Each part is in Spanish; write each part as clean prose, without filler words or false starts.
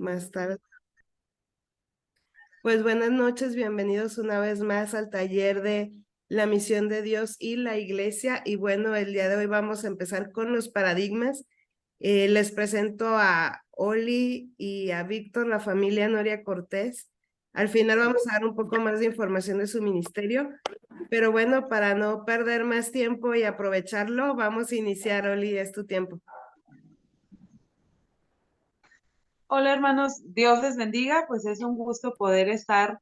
más tarde. Pues buenas noches, bienvenidos una vez más al taller de la misión de Dios y la iglesia. Y bueno, el día de hoy vamos a empezar con los paradigmas. Les presento a Oli y a Víctor, la familia Noria Cortés. Al final vamos a dar un poco más de información de su ministerio, pero bueno, para no perder más tiempo y aprovecharlo, vamos a iniciar. Oli, es tu tiempo. Hola hermanos, Dios les bendiga, pues es un gusto poder estar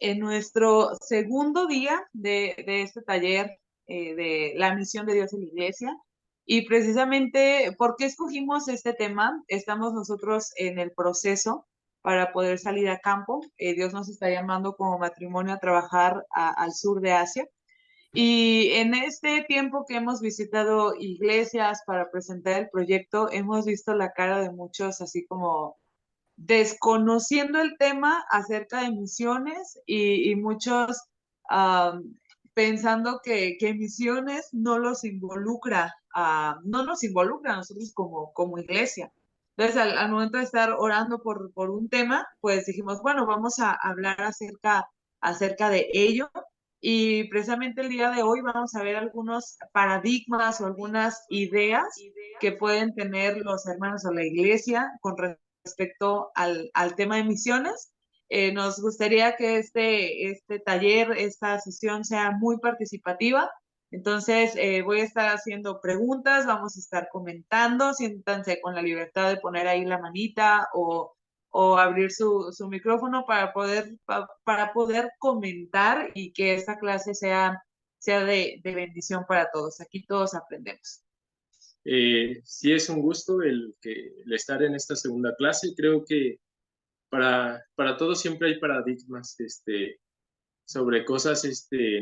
en nuestro segundo día de este taller de la misión de Dios en la iglesia. Y precisamente, ¿por qué escogimos este tema? Estamos nosotros en el proceso para poder salir a campo. Dios nos está llamando como matrimonio a trabajar al sur de Asia. Y en este tiempo que hemos visitado iglesias para presentar el proyecto, hemos visto la cara de muchos así como desconociendo el tema acerca de misiones y muchos pensando que misiones no los involucra, no nos involucra a nosotros como iglesia. Entonces, al momento de estar orando por un tema, pues dijimos, bueno, vamos a hablar acerca de ello. Y precisamente el día de hoy vamos a ver algunos paradigmas o algunas ideas que pueden tener los hermanos o la iglesia con respecto al tema de misiones. Nos gustaría que este taller, esta sesión sea muy participativa. Entonces, voy a estar haciendo preguntas, vamos a estar comentando, siéntanse con la libertad de poner ahí la manita o abrir su micrófono para poder comentar y que esta clase sea de bendición para todos. Aquí todos aprendemos. Sí es un gusto el estar en esta segunda clase. Creo que para todos siempre hay paradigmas sobre cosas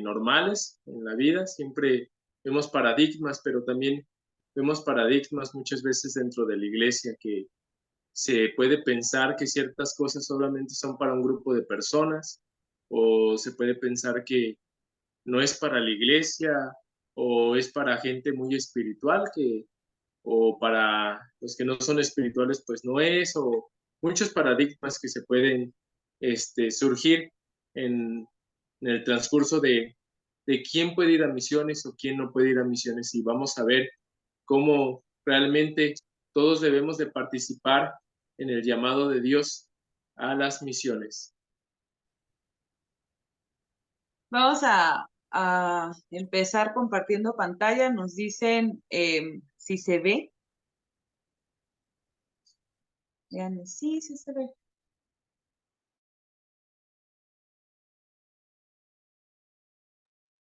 normales en la vida. Siempre vemos paradigmas, pero también vemos paradigmas muchas veces dentro de la iglesia, que se puede pensar que ciertas cosas solamente son para un grupo de personas, o se puede pensar que no es para la iglesia, o es para gente muy espiritual, o para los que no son espirituales, pues no es, o muchos paradigmas que se pueden surgir en, en el transcurso de quién puede ir a misiones o quién no puede ir a misiones. Y vamos a ver cómo realmente todos debemos de participar en el llamado de Dios a las misiones. Vamos a empezar compartiendo pantalla. Nos dicen si se ve. Vean, sí, sí se ve.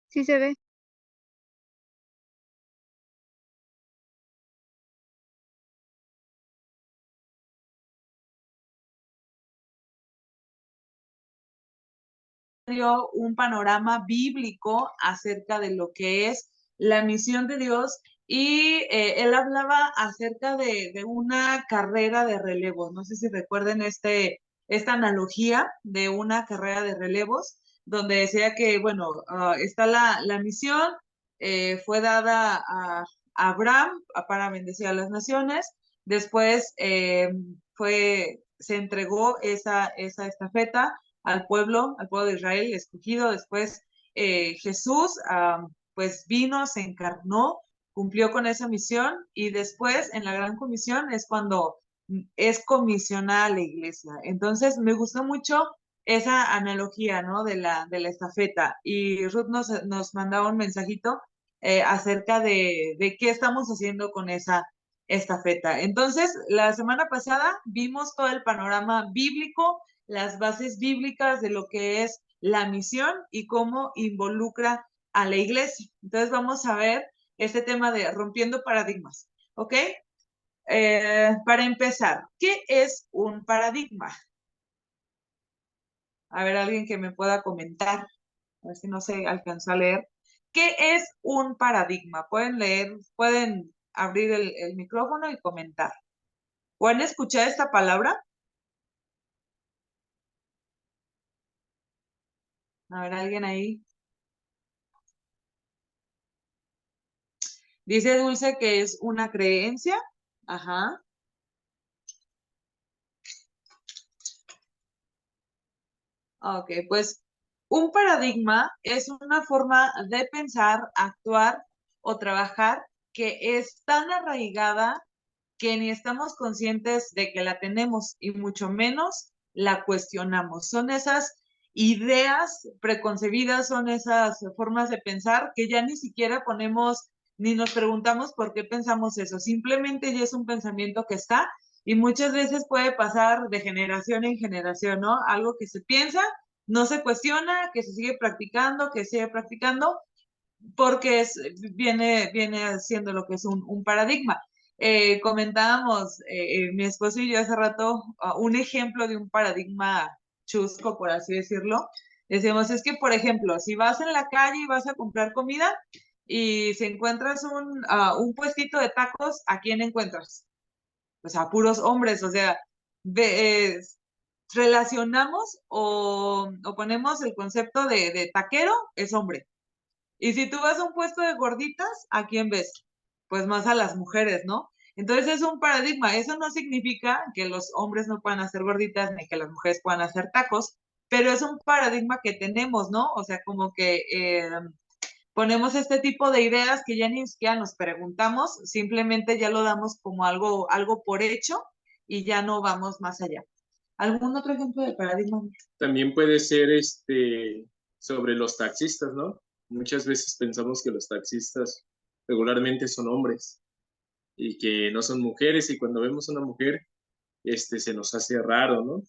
Sí se ve. Dio un panorama bíblico acerca de lo que es la misión de Dios y él hablaba acerca de una carrera de relevos. No sé si recuerden esta analogía de una carrera de relevos, donde decía que, bueno, está la misión, fue dada a Abraham para bendecir a las naciones, después se entregó esa estafeta al pueblo de Israel escogido. Después Jesús pues vino, se encarnó, cumplió con esa misión y después en la gran comisión es cuando es comisionada la iglesia. Entonces me gustó mucho esa analogía, ¿no? De la estafeta. Y Ruth nos mandaba un mensajito acerca de qué estamos haciendo con esa estafeta. Entonces, la semana pasada vimos todo el panorama bíblico, las bases bíblicas de lo que es la misión y cómo involucra a la iglesia. Entonces vamos a ver este tema de rompiendo paradigmas, ¿ok? Para empezar, ¿qué es un paradigma? A ver, alguien que me pueda comentar, a ver si no se alcanzó a leer. ¿Qué es un paradigma? Pueden leer, pueden abrir el micrófono y comentar. ¿Pueden escuchar esta palabra? A ver, alguien ahí. Dice Dulce que es una creencia. Ajá. Ok, pues un paradigma es una forma de pensar, actuar o trabajar que es tan arraigada que ni estamos conscientes de que la tenemos y mucho menos la cuestionamos. Son esas ideas preconcebidas, son esas formas de pensar que ya ni siquiera ponemos ni nos preguntamos por qué pensamos eso. Simplemente ya es un pensamiento que está y muchas veces puede pasar de generación en generación, ¿no? Algo que se piensa, no se cuestiona, que se sigue practicando, que sigue practicando, porque viene siendo lo que es un paradigma. Comentábamos mi esposo y yo hace rato un ejemplo de un paradigma chusco, por así decirlo. Decíamos, es que, por ejemplo, si vas en la calle y vas a comprar comida y si encuentras un puestito de tacos, ¿a quién encuentras? Pues a puros hombres, o sea, ve, relacionamos o ponemos el concepto de taquero es hombre. Y si tú vas a un puesto de gorditas, ¿a quién ves? Pues más a las mujeres, ¿no? Entonces es un paradigma. Eso no significa que los hombres no puedan hacer gorditas ni que las mujeres puedan hacer tacos, pero es un paradigma que tenemos, ¿no? O sea, como que ponemos este tipo de ideas que ya ni siquiera nos preguntamos, simplemente ya lo damos como algo por hecho y ya no vamos más allá. ¿Algún otro ejemplo de paradigma? También puede ser sobre los taxistas, ¿no? Muchas veces pensamos que los taxistas regularmente son hombres y que no son mujeres, y cuando vemos una mujer, se nos hace raro, ¿no?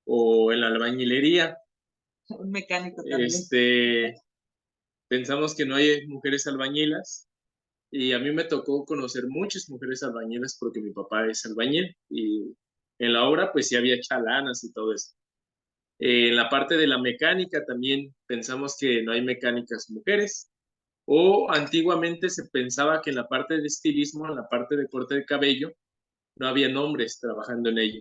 O en la albañilería, Un mecánico también. pensamos que no hay mujeres albañilas, y a mí me tocó conocer muchas mujeres albañilas porque mi papá es albañil, y en la obra pues sí había chalanas y todo eso. En la parte de la mecánica también pensamos que no hay mecánicas mujeres, o antiguamente se pensaba que en la parte de estilismo, en la parte de corte de cabello, no había hombres trabajando en ello.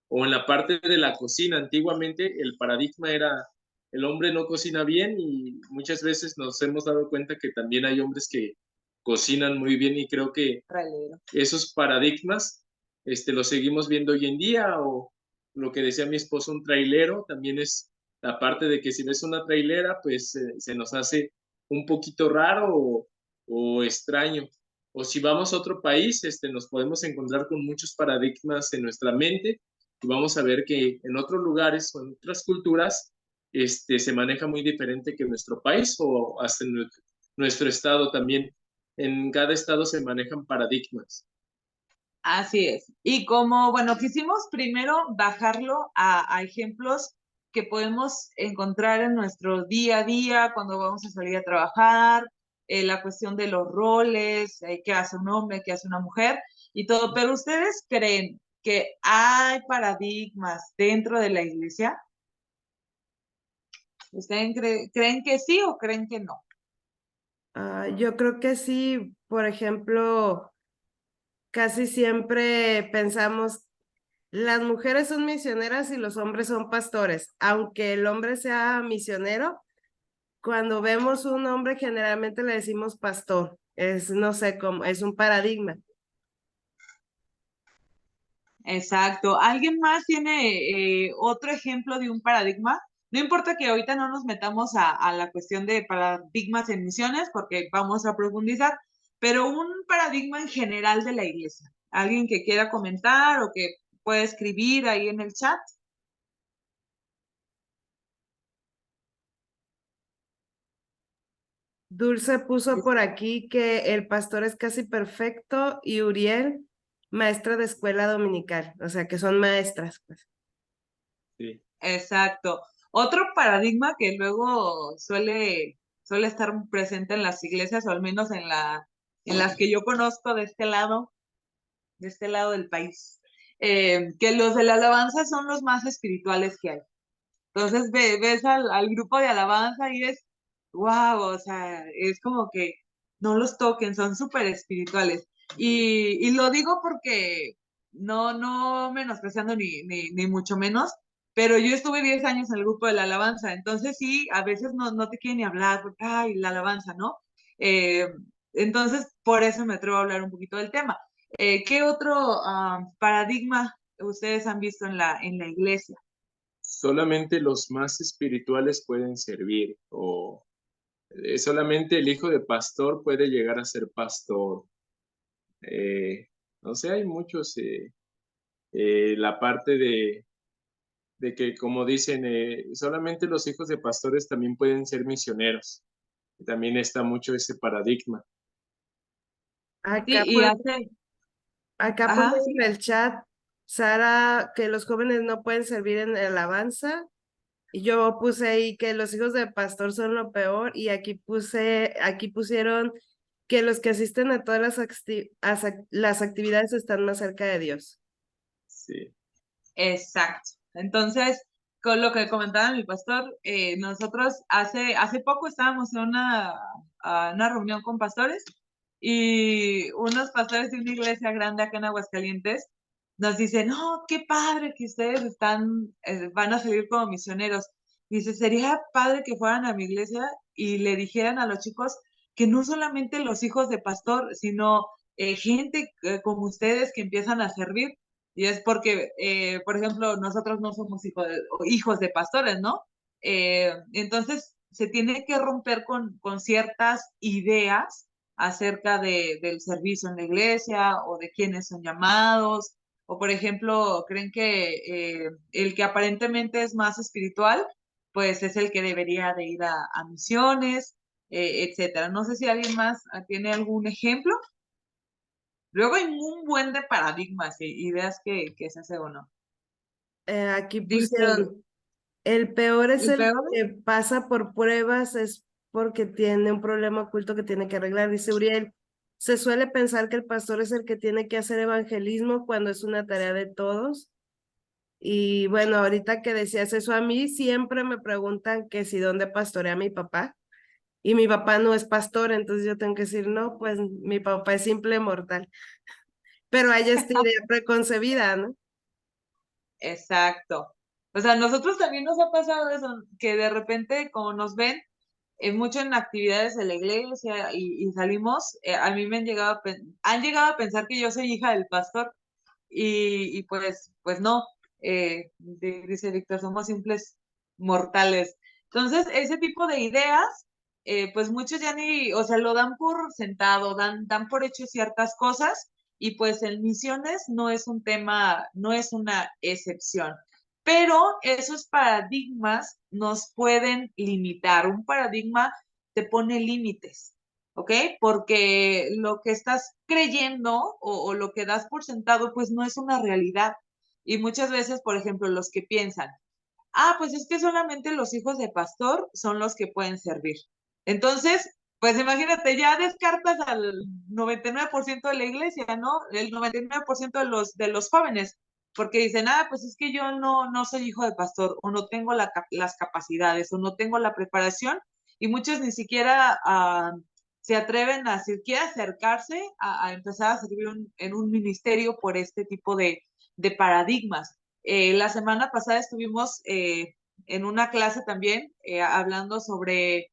O en la parte de la cocina, antiguamente el paradigma era el hombre no cocina bien, y muchas veces nos hemos dado cuenta que también hay hombres que cocinan muy bien, y creo que Trailero. esos paradigmas los seguimos viendo hoy en día. O lo que decía mi esposo, un trailero, también es la parte de que si ves una trailera, pues se nos hace un poquito raro o extraño. O si vamos a otro país, nos podemos encontrar con muchos paradigmas en nuestra mente, y vamos a ver que en otros lugares o en otras culturas se maneja muy diferente que en nuestro país, o hasta en nuestro estado también. En cada estado se manejan paradigmas. Así es. Y como, bueno, quisimos primero bajarlo a ejemplos que podemos encontrar en nuestro día a día, cuando vamos a salir a trabajar, la cuestión de los roles, qué hace un hombre, qué hace una mujer y todo. Pero ¿ustedes creen que hay paradigmas dentro de la iglesia? ¿Ustedes creen que sí o creen que no? Yo creo que sí, por ejemplo, casi siempre pensamos, las mujeres son misioneras y los hombres son pastores. Aunque el hombre sea misionero, cuando vemos un hombre generalmente le decimos pastor. Es, no sé cómo, es un paradigma. Exacto. ¿Alguien más tiene otro ejemplo de un paradigma? No importa que ahorita no nos metamos a la cuestión de paradigmas en misiones, porque vamos a profundizar, pero un paradigma en general de la iglesia. ¿Alguien que quiera comentar o que pueda escribir ahí en el chat? Dulce puso por aquí que el pastor es casi perfecto y Uriel, maestra de escuela dominical, o sea que son maestras, pues. Sí. Exacto. Otro paradigma que luego suele estar presente en las iglesias, o al menos en las que yo conozco de este lado del país, que los de la alabanza son los más espirituales que hay. Entonces ves al grupo de alabanza y ves, wow, o sea, es como que no los toquen, son súper espirituales. Y lo digo porque no menospreciando ni mucho menos, pero yo estuve 10 años en el grupo de la alabanza, entonces sí, a veces no te quieren ni hablar, porque, ay, la alabanza, ¿no? Eh, entonces, por eso me atrevo a hablar un poquito del tema. ¿Qué otro paradigma ustedes han visto en la iglesia? solamente los más espirituales pueden servir, o solamente el hijo de pastor puede llegar a ser pastor. No sé, hay muchos, la parte de que, como dicen, solamente los hijos de pastores también pueden ser misioneros. También está mucho ese paradigma. Sí, Acá, y hace, acá ajá, ponen en sí, el chat, Sara, que los jóvenes no pueden servir en la alabanza. Y yo puse ahí que los hijos de pastor son lo peor. Y aquí pusieron que los que asisten a todas las actividades están más cerca de Dios. Sí, exacto. Entonces, con lo que comentaba mi pastor, nosotros hace poco estábamos en una reunión con pastores y unos pastores de una iglesia grande acá en Aguascalientes nos dicen, no, qué padre que ustedes van a salir como misioneros. Dice, sería padre que fueran a mi iglesia y le dijeran a los chicos que no solamente los hijos de pastor, sino gente como ustedes que empiezan a servir. Y es porque, por ejemplo, nosotros no somos hijos de pastores, ¿no? Entonces, se tiene que romper con ciertas ideas acerca del servicio en la iglesia o de quiénes son llamados. O, por ejemplo, creen que el que aparentemente es más espiritual, pues es el que debería de ir a misiones, etcétera. No sé si alguien más tiene algún ejemplo. Luego hay un buen de paradigmas y ideas que se hace o no. Aquí Dice, pusieron, el peor es el el peor, que pasa por pruebas, es porque tiene un problema oculto que tiene que arreglar. Dice Uriel, se suele pensar que el pastor es el que tiene que hacer evangelismo cuando es una tarea de todos. Y bueno, ahorita que decías eso, a mí siempre me preguntan que si dónde pastorea mi papá. Y mi papá no es pastor, entonces yo tengo que decir, no, pues mi papá es simple mortal. Pero hay esta idea preconcebida, ¿no? exacto. O sea, a nosotros también nos ha pasado eso, que de repente, como nos ven mucho en actividades de la iglesia y salimos, a mí me han llegado a pensar que yo soy hija del pastor y pues no, dice Víctor, somos simples mortales. Entonces, ese tipo de ideas, pues muchos ya ni, o sea, lo dan por sentado, dan por hecho ciertas cosas y pues en misiones no es un tema, no es una excepción. Pero esos paradigmas nos pueden limitar. Un paradigma te pone límites, ¿ok? Porque lo que estás creyendo o lo que das por sentado, pues no es una realidad. Y muchas veces, por ejemplo, los que piensan, pues es que solamente los hijos de pastor son los que pueden servir. Entonces, pues imagínate, ya descartas al 99% de la iglesia, ¿no? El 99% de los jóvenes, porque dicen, pues es que yo no soy hijo de pastor, o no tengo las capacidades, o no tengo la preparación, y muchos ni siquiera se atreven a siquiera acercarse a empezar a servir en un ministerio por este tipo de paradigmas. La semana pasada estuvimos en una clase también hablando sobre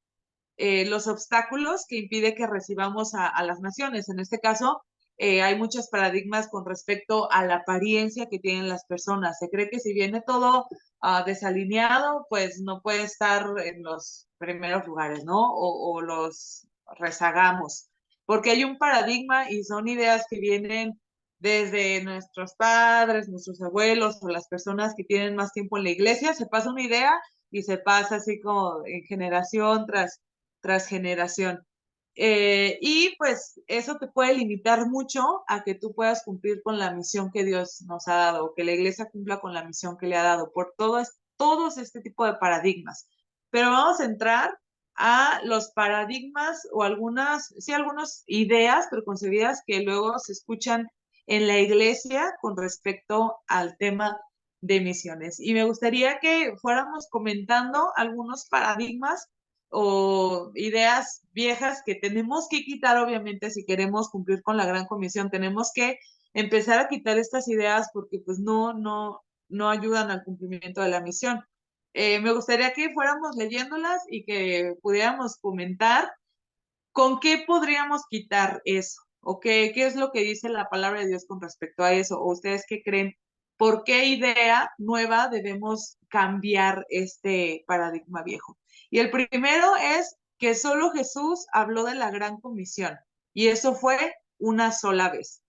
los obstáculos que impide que recibamos a las naciones. En este caso, hay muchos paradigmas con respecto a la apariencia que tienen las personas. Se cree que si viene todo desalineado, pues no puede estar en los primeros lugares, ¿no? O los rezagamos. Porque hay un paradigma y son ideas que vienen desde nuestros padres, nuestros abuelos o las personas que tienen más tiempo en la iglesia. Se pasa una idea y se pasa así como en generación tras generación. Y pues eso te puede limitar mucho a que tú puedas cumplir con la misión que Dios nos ha dado, o que la iglesia cumpla con la misión que le ha dado, por todos este tipo de paradigmas. Pero vamos a entrar a los paradigmas o algunas ideas preconcebidas que luego se escuchan en la iglesia con respecto al tema de misiones. Y me gustaría que fuéramos comentando algunos paradigmas o ideas viejas que tenemos que quitar, obviamente, si queremos cumplir con la gran comisión. Tenemos que empezar a quitar estas ideas porque pues no ayudan al cumplimiento de la misión. Me gustaría que fuéramos leyéndolas y que pudiéramos comentar con qué podríamos quitar eso, o qué es lo que dice la palabra de Dios con respecto a eso, o ustedes qué creen por qué idea nueva debemos cambiar este paradigma viejo. Y el primero es que solo Jesús habló de la gran comisión, y eso fue una sola vez.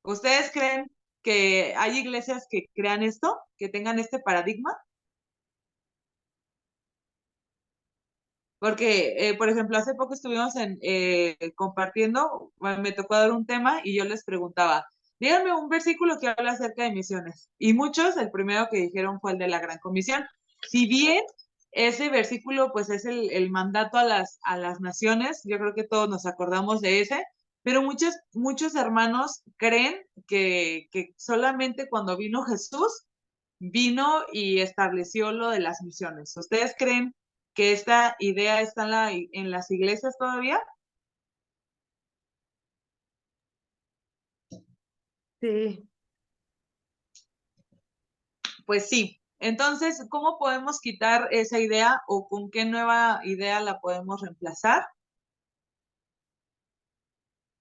¿Ustedes creen que hay iglesias que crean esto, que tengan este paradigma? Porque, por ejemplo, hace poco estuvimos compartiendo, me tocó dar un tema y yo les preguntaba, díganme un versículo que habla acerca de misiones. Y muchos, el primero que dijeron fue el de la Gran Comisión. Si bien ese versículo pues es el mandato a las naciones, yo creo que todos nos acordamos de ese, pero muchos hermanos creen que solamente cuando vino Jesús, vino y estableció lo de las misiones. ¿Ustedes creen que esta idea está en las iglesias todavía? Sí. Pues sí. Entonces, ¿cómo podemos quitar esa idea o con qué nueva idea la podemos reemplazar?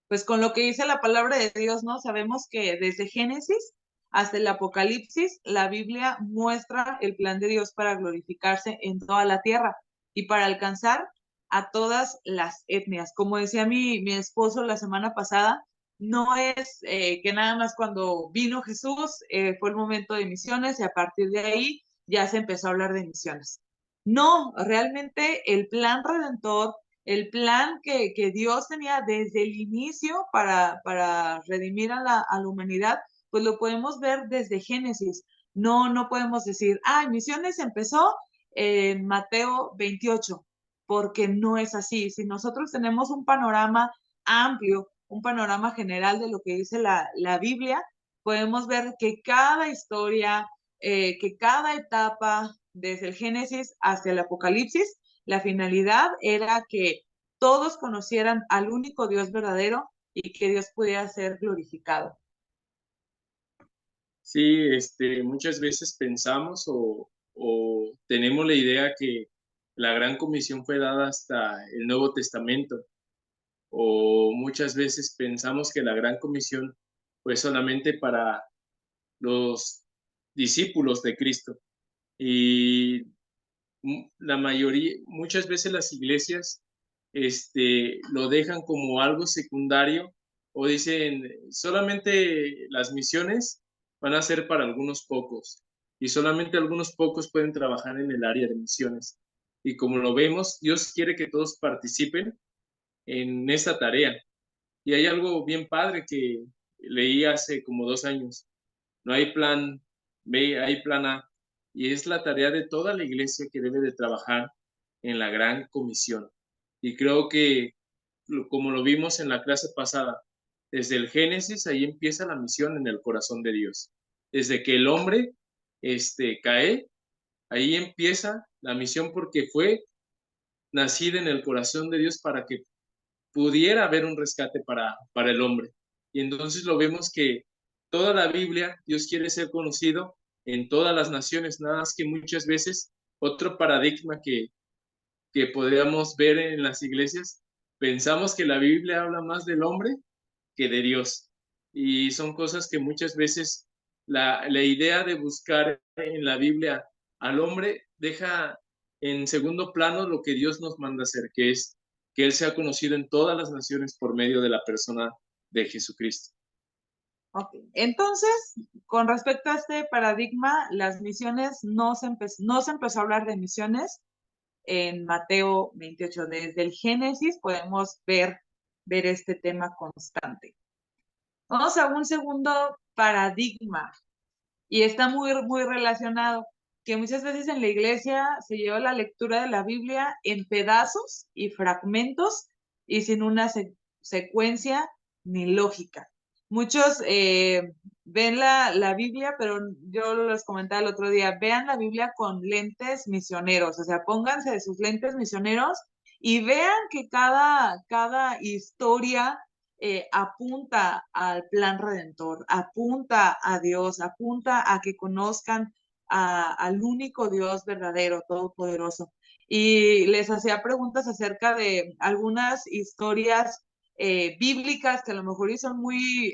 Pues con lo que dice la palabra de Dios, ¿no? Sabemos que desde Génesis hasta el Apocalipsis, la Biblia muestra el plan de Dios para glorificarse en toda la tierra y para alcanzar a todas las etnias. Como decía mi esposo la semana pasada, no es que nada más cuando vino Jesús fue el momento de misiones y a partir de ahí ya se empezó a hablar de misiones. No, realmente el plan redentor, el plan que Dios tenía desde el inicio para redimir a la humanidad, pues lo podemos ver desde Génesis. No podemos decir, misiones empezó en Mateo 28, porque no es así. Si nosotros tenemos un panorama amplio, un panorama general de lo que dice la Biblia, podemos ver que cada historia, que cada etapa, desde el Génesis hasta el Apocalipsis, la finalidad era que todos conocieran al único Dios verdadero y que Dios pudiera ser glorificado. Sí, muchas veces pensamos o tenemos la idea que la Gran Comisión fue dada hasta el Nuevo Testamento, o muchas veces pensamos que la Gran Comisión fue solamente para los discípulos de Cristo. Y la mayoría, muchas veces las iglesias lo dejan como algo secundario o dicen solamente las misiones van a ser para algunos pocos y solamente algunos pocos pueden trabajar en el área de misiones. Y como lo vemos, Dios quiere que todos participen en esta tarea. Y hay algo bien padre que leí hace como 2 años. No hay plan B, hay plan A. Y es la tarea de toda la iglesia que debe de trabajar en la gran comisión. Y creo que, como lo vimos en la clase pasada, desde el Génesis, ahí empieza la misión en el corazón de Dios. Desde que el hombre cae, ahí empieza la misión porque fue nacida en el corazón de Dios para que pudiera haber un rescate para el hombre. Y entonces lo vemos que toda la Biblia, Dios quiere ser conocido en todas las naciones, nada más que muchas veces otro paradigma que podríamos ver en las iglesias, pensamos que la Biblia habla más del hombre que de Dios. Y son cosas que muchas veces la idea de buscar en la Biblia al hombre deja en segundo plano lo que Dios nos manda hacer, que es que Él sea conocido en todas las naciones por medio de la persona de Jesucristo. Ok, entonces, con respecto a este paradigma, las misiones no se empezó a hablar de misiones en Mateo 28. Desde el Génesis podemos ver este tema constante. Vamos a un segundo paradigma y está muy relacionado, que muchas veces en la iglesia se lleva la lectura de la Biblia en pedazos y fragmentos y sin una secuencia ni lógica. Muchos ven la Biblia, pero yo les comentaba el otro día, vean la Biblia con lentes misioneros, o sea, pónganse de sus lentes misioneros y vean que cada historia apunta al plan redentor, apunta a Dios, apunta a que conozcan al único Dios verdadero, todopoderoso. Y les hacía preguntas acerca de algunas historias bíblicas que a lo mejor son muy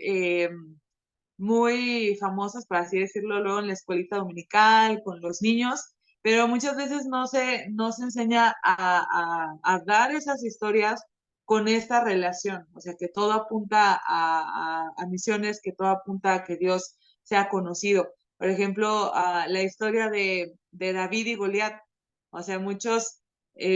muy famosas, por así decirlo, luego en la escuelita dominical, con los niños, pero muchas veces no se enseña a dar esas historias con esta relación, o sea, que todo apunta a misiones, que todo apunta a que Dios sea conocido. Por ejemplo, la historia de David y Goliat, o sea, muchos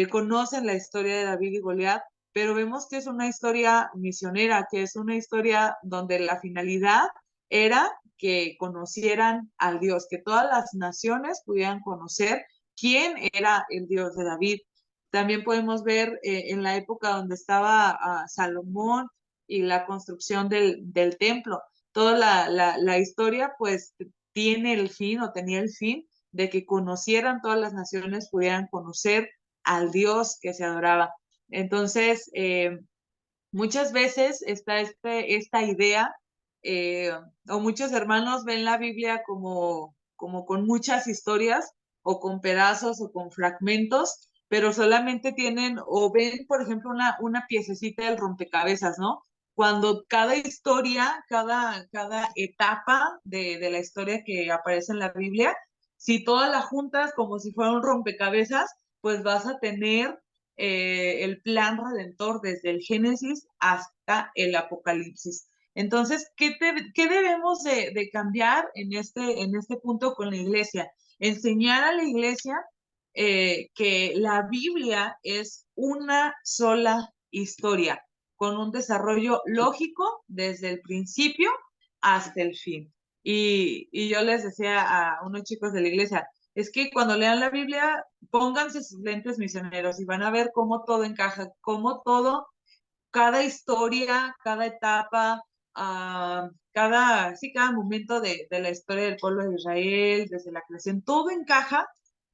conocen la historia de David y Goliat, pero vemos que es una historia misionera, que es una historia donde la finalidad era que conocieran al Dios, que todas las naciones pudieran conocer quién era el Dios de David. También podemos ver en la época donde estaba Salomón y la construcción del templo, toda la historia pues tiene el fin o tenía el fin de que conocieran todas las naciones, pudieran conocer al Dios que se adoraba. Entonces, muchas veces está esta idea, eh, o muchos hermanos ven la Biblia como con muchas historias, o con pedazos, o con fragmentos, pero solamente tienen, o ven, por ejemplo, una piececita del rompecabezas, ¿no? Cuando cada historia, cada etapa de la historia que aparece en la Biblia, si todas las juntas como si fuera un rompecabezas, pues vas a tener el plan redentor desde el Génesis hasta el Apocalipsis. Entonces, ¿qué debemos de cambiar en este punto con la iglesia? Enseñar a la iglesia que la Biblia es una sola historia, con un desarrollo lógico desde el principio hasta el fin. Y yo les decía a unos chicos de la iglesia, es que cuando lean la Biblia, pónganse sus lentes misioneros y van a ver cómo todo encaja, cómo todo, cada historia, cada etapa, cada momento de la historia del pueblo de Israel, desde la creación, todo encaja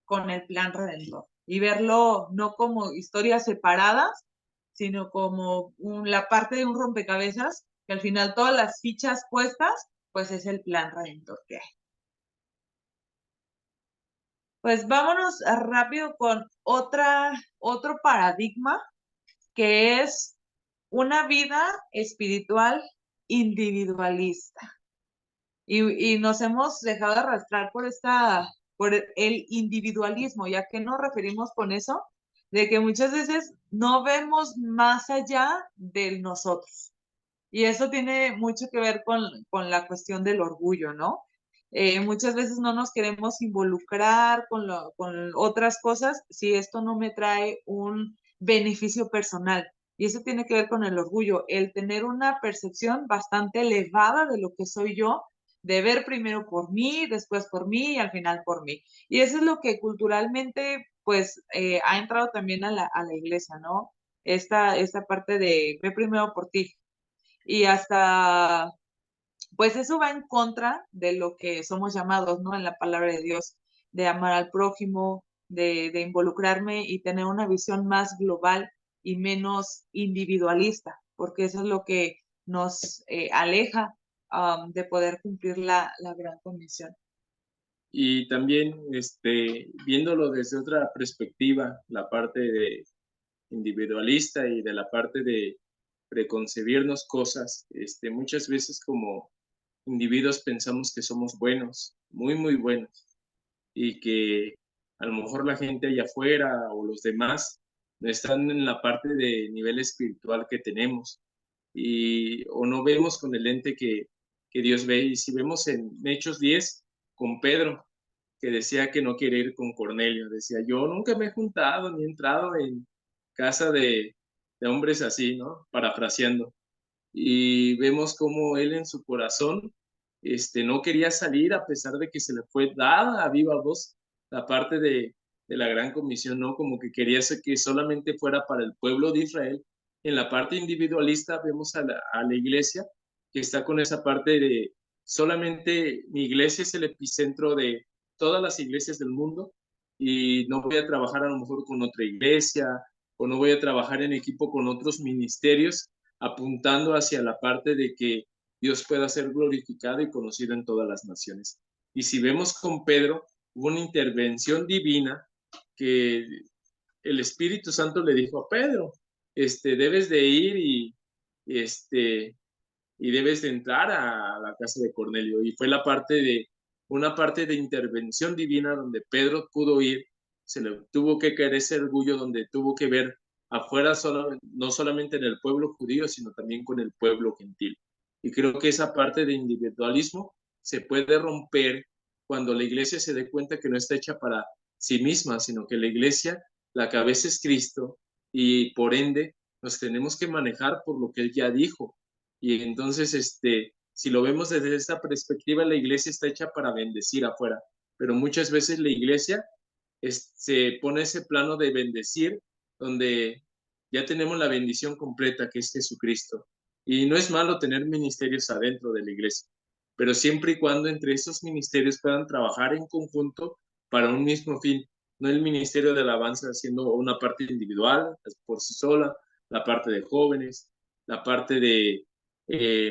con el plan redentor. Y verlo no como historias separadas, sino como la parte de un rompecabezas, que al final todas las fichas puestas, pues es el plan redentor que hay. Pues vámonos rápido con otro paradigma que es una vida espiritual individualista. Y nos hemos dejado arrastrar por el individualismo. ¿Y a qué nos referimos con eso? De que muchas veces no vemos más allá de nosotros. Y eso tiene mucho que ver con la cuestión del orgullo, ¿no? Muchas veces no nos queremos involucrar con otras cosas si esto no me trae un beneficio personal. Y eso tiene que ver con el orgullo, el tener una percepción bastante elevada de lo que soy yo, de ver primero por mí, después por mí y al final por mí. Y eso es lo que culturalmente, pues, ha entrado también a la iglesia, ¿no? Esta parte de ve primero por ti, y hasta, pues eso va en contra de lo que somos llamados, ¿no? En la palabra de Dios, de amar al prójimo, de involucrarme y tener una visión más global y menos individualista, porque eso es lo que nos aleja de poder cumplir la gran comisión. Y también, viéndolo desde otra perspectiva, la parte de individualista y de la parte de preconcebirnos cosas, muchas veces como individuos pensamos que somos buenos, muy, muy buenos, y que a lo mejor la gente allá afuera o los demás no están en la parte de nivel espiritual que tenemos, o no vemos con el lente que Dios ve. Y si vemos en Hechos 10 con Pedro, que decía que no quiere ir con Cornelio, decía, yo nunca me he juntado ni he entrado en casa de hombres así, ¿no? Parafraseando. Y vemos cómo él en su corazón no quería salir a pesar de que se le fue dada a viva voz la parte de la gran comisión, ¿no? Como que quería que solamente fuera para el pueblo de Israel. En la parte individualista vemos a la iglesia que está con esa parte de solamente mi iglesia es el epicentro de todas las iglesias del mundo y no voy a trabajar a lo mejor con otra iglesia o no voy a trabajar en equipo con otros ministerios apuntando hacia la parte de que Dios pueda ser glorificado y conocido en todas las naciones. Y si vemos con Pedro, hubo una intervención divina que el Espíritu Santo le dijo a Pedro, debes de ir y y debes de entrar a la casa de Cornelio. Y fue una parte de intervención divina donde Pedro pudo ir, se le tuvo que caer ese orgullo, donde tuvo que ver afuera, no solamente en el pueblo judío, sino también con el pueblo gentil. Y creo que esa parte de individualismo se puede romper cuando la iglesia se dé cuenta que no está hecha para sí misma, sino que la iglesia, la cabeza es Cristo, y por ende nos tenemos que manejar por lo que él ya dijo. Y entonces, si lo vemos desde esta perspectiva, la iglesia está hecha para bendecir afuera, pero muchas veces la iglesia se pone ese plano de bendecir, donde ya tenemos la bendición completa, que es Jesucristo. Y no es malo tener ministerios adentro de la iglesia, pero siempre y cuando entre esos ministerios puedan trabajar en conjunto para un mismo fin. No el ministerio de alabanza haciendo una parte individual por sí sola, la parte de jóvenes, la parte de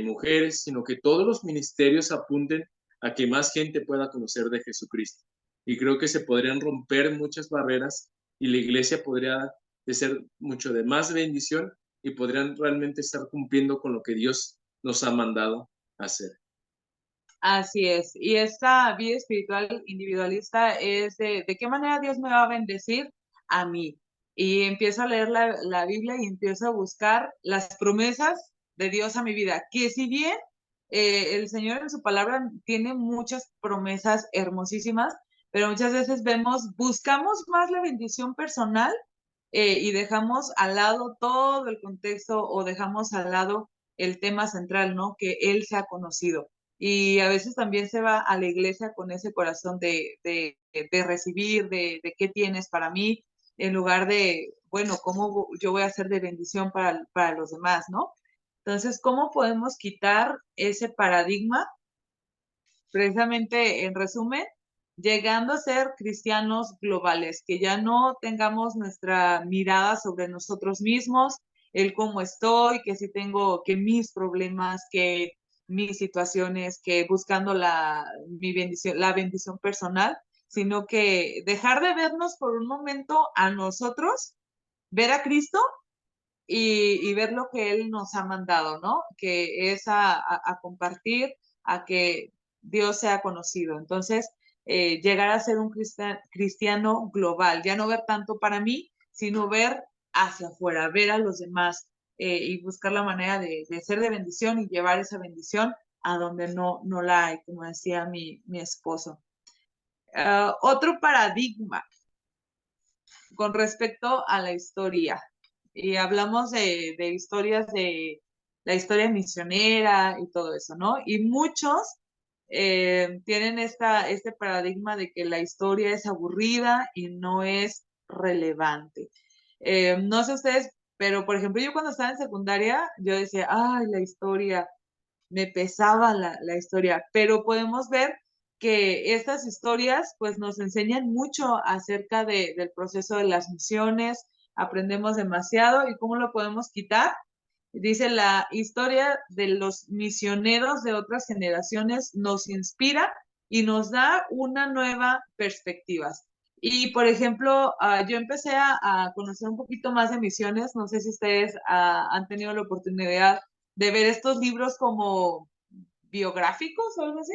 mujeres, sino que todos los ministerios apunten a que más gente pueda conocer de Jesucristo. Y creo que se podrían romper muchas barreras y la iglesia podría de ser mucho de más bendición y podrían realmente estar cumpliendo con lo que Dios nos ha mandado hacer. Así es. Y esta vida espiritual individualista es de qué manera Dios me va a bendecir a mí. Y empiezo a leer la Biblia y empiezo a buscar las promesas de Dios a mi vida. Que si bien el Señor en su palabra tiene muchas promesas hermosísimas, pero muchas veces buscamos más la bendición personal y dejamos al lado todo el contexto o dejamos al lado el tema central, ¿no? Que Él sea conocido. Y a veces también se va a la iglesia con ese corazón de recibir, de qué tienes para mí, en lugar de, bueno, cómo yo voy a ser de bendición para los demás, ¿no? Entonces, ¿cómo podemos quitar ese paradigma? Precisamente, en resumen, llegando a ser cristianos globales, que ya no tengamos nuestra mirada sobre nosotros mismos, el cómo estoy, que si tengo, que mis problemas, que mis situaciones, que buscando mi bendición, la bendición personal, sino que dejar de vernos por un momento a nosotros, ver a Cristo y ver lo que Él nos ha mandado, ¿no? Que es a compartir, a que Dios sea conocido. Entonces, llegar a ser un cristiano global, ya no ver tanto para mí, sino ver hacia afuera, ver a los demás y buscar la manera de ser de bendición y llevar esa bendición a donde no la hay, como decía mi esposo. Otro paradigma con respecto a la historia. Y hablamos de historias de la historia misionera y todo eso, ¿no? Y muchos tienen este paradigma de que la historia es aburrida y no es relevante. No sé ustedes, pero por ejemplo, yo cuando estaba en secundaria, yo decía, ay, la historia, me pesaba la historia, pero podemos ver que estas historias pues nos enseñan mucho acerca del proceso de las misiones, aprendemos demasiado y cómo lo podemos quitar. Dice, la historia de los misioneros de otras generaciones nos inspira y nos da una nueva perspectiva. Y, por ejemplo, yo empecé a conocer un poquito más de misiones. No sé si ustedes han tenido la oportunidad de ver estos libros como biográficos o algo así.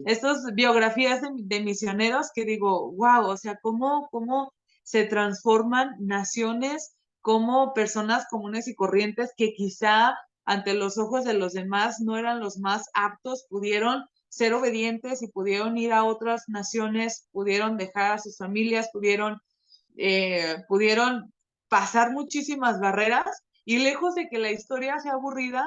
Estas biografías de misioneros que digo, wow, o sea, cómo se transforman naciones, como personas comunes y corrientes que quizá ante los ojos de los demás no eran los más aptos, pudieron ser obedientes y pudieron ir a otras naciones, pudieron dejar a sus familias, pudieron pasar muchísimas barreras y lejos de que la historia sea aburrida,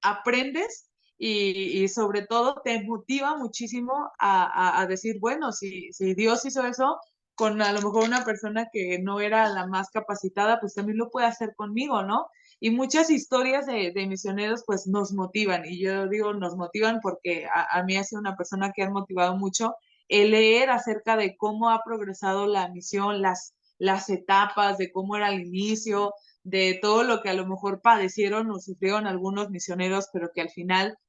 aprendes y sobre todo te motiva muchísimo a decir, bueno, si Dios hizo eso con a lo mejor una persona que no era la más capacitada, pues también lo puede hacer conmigo, ¿no? Y muchas historias de misioneros pues nos motivan, y yo digo nos motivan porque a mí ha sido una persona que ha motivado mucho el leer acerca de cómo ha progresado la misión, las etapas, de cómo era el inicio, de todo lo que a lo mejor padecieron o sufrieron algunos misioneros, pero que al final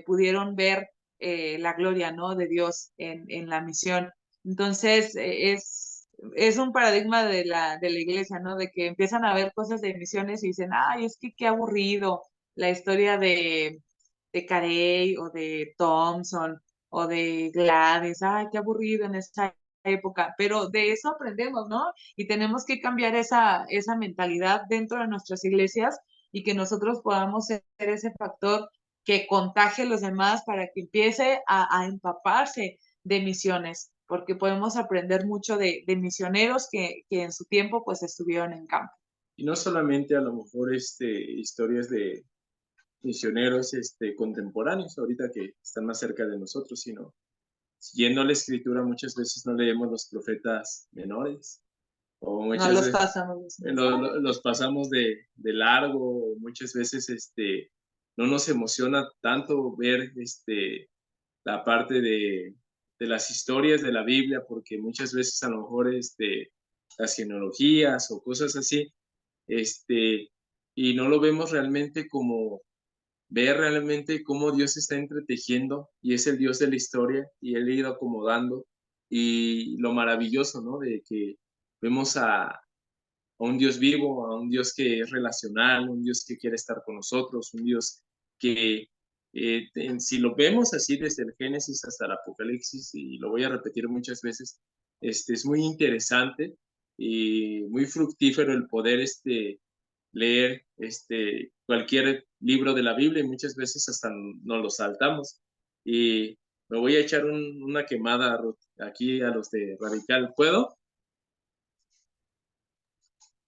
pudieron ver la gloria, ¿no? De Dios en la misión. Entonces, es un paradigma de la iglesia, ¿no? De que empiezan a ver cosas de misiones y dicen, ay, es que qué aburrido la historia de Carey o de Thompson o de Gladys, ay, qué aburrido en esa época, pero de eso aprendemos, ¿no? Y tenemos que cambiar esa mentalidad dentro de nuestras iglesias y que nosotros podamos ser ese factor que contagie a los demás para que empiece a empaparse de misiones, porque podemos aprender mucho de misioneros que en su tiempo pues estuvieron en campo. Y no solamente a lo mejor historias de misioneros contemporáneos, ahorita que están más cerca de nosotros, sino siguiendo la escritura muchas veces no leemos los profetas menores, o No muchas los veces pasamos. los pasamos de largo, o muchas veces no nos emociona tanto ver la parte de las historias de la Biblia, porque muchas veces a lo mejor las genealogías o cosas así, y no lo vemos realmente como ver realmente cómo Dios está entretejiendo y es el Dios de la historia y Él ha ido acomodando y lo maravilloso, ¿no? De que vemos a un Dios vivo, a un Dios que es relacional, un Dios que quiere estar con nosotros, un Dios que si lo vemos así desde el Génesis hasta el Apocalipsis, y lo voy a repetir muchas veces, es muy interesante y muy fructífero el poder leer cualquier libro de la Biblia y muchas veces hasta nos lo saltamos. Y me voy a echar una quemada aquí a los de Radical. ¿Puedo?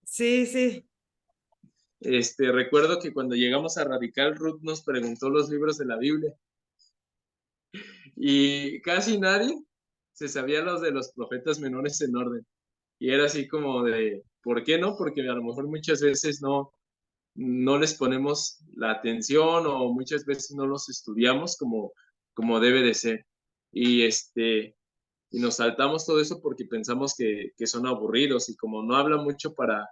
Sí, sí. Recuerdo que cuando llegamos a Radical, Ruth nos preguntó los libros de la Biblia y casi nadie se sabía los de los profetas menores en orden. Y era así como de, ¿por qué no? Porque a lo mejor muchas veces no les ponemos la atención o muchas veces no los estudiamos como debe de ser. Y, y nos saltamos todo eso porque pensamos que son aburridos y como no habla mucho para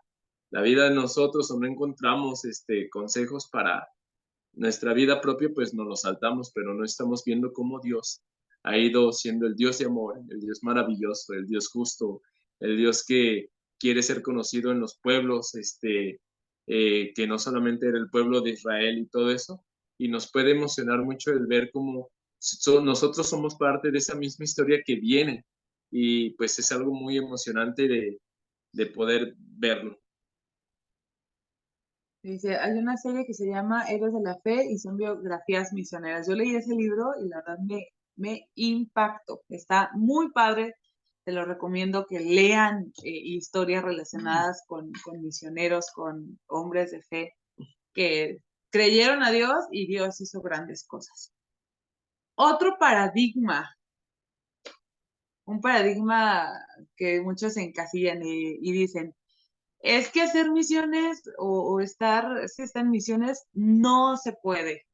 la vida de nosotros o no encontramos consejos para nuestra vida propia, pues nos lo saltamos, pero no estamos viendo cómo Dios ha ido siendo el Dios de amor, el Dios maravilloso, el Dios justo, el Dios que quiere ser conocido en los pueblos, que no solamente era el pueblo de Israel y todo eso, y nos puede emocionar mucho el ver cómo nosotros somos parte de esa misma historia que viene, y pues es algo muy emocionante de poder verlo. Dice, hay una serie que se llama Héroes de la Fe y son biografías misioneras. Yo leí ese libro y la verdad me impactó. Está muy padre. Te lo recomiendo que lean historias relacionadas con misioneros, con hombres de fe que creyeron a Dios y Dios hizo grandes cosas. Otro paradigma, un paradigma que muchos se encasillan y dicen, es que hacer misiones o estar, si están en misiones, no se puede.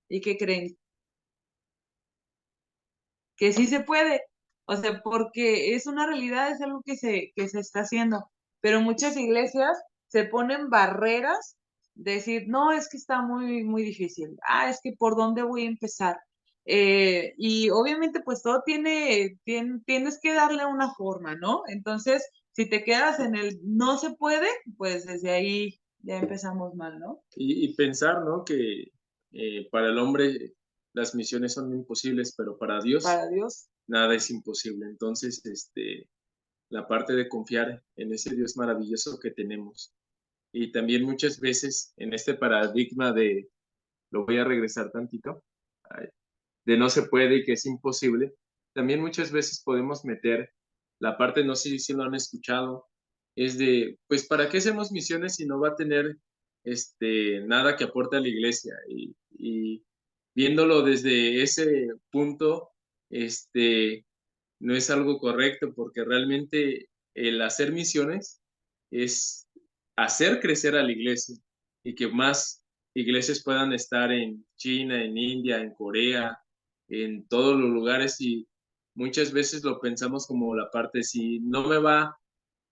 ¿Y qué creen? Que sí se puede. O sea, porque es una realidad, es algo que se está haciendo. Pero muchas iglesias se ponen barreras, decir, no, es que está muy difícil. Ah, es que ¿por dónde voy a empezar? Y obviamente, pues todo tienes que darle una forma, ¿no? Entonces, si te quedas en el no se puede, pues desde ahí ya empezamos mal, ¿no? Y pensar, ¿no? Que para el hombre las misiones son imposibles, pero para Dios Para Dios. nada es imposible. Entonces, la parte de confiar en ese Dios maravilloso que tenemos. Y también muchas veces en este paradigma lo voy a regresar tantito, de no se puede y que es imposible, también muchas veces podemos meter la parte, no sé si lo han escuchado, es de, pues, ¿para qué hacemos misiones si no va a tener nada que aporte a la iglesia? Y viéndolo desde ese punto, no es algo correcto porque realmente el hacer misiones es hacer crecer a la iglesia y que más iglesias puedan estar en China, en India, en Corea, en todos los lugares y muchas veces lo pensamos como la parte, si no me va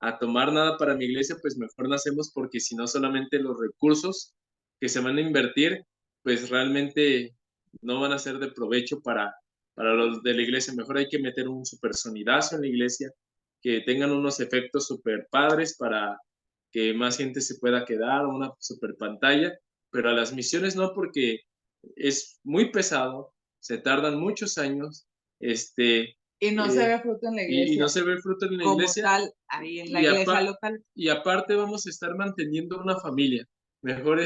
a tomar nada para mi iglesia, pues mejor no hacemos porque si no solamente los recursos que se van a invertir, pues realmente no van a ser de provecho para los de la iglesia. Mejor hay que meter un super sonidazo en la iglesia, que tengan unos efectos super padres para que más gente se pueda quedar, una super pantalla, pero a las misiones no, porque es muy pesado, se tardan muchos años, Y no se eh, ve fruto en la y iglesia no se ve el fruto en la como iglesia, tal, ahí en la y, iglesia local. y aparte vamos a estar manteniendo una familia. Mejor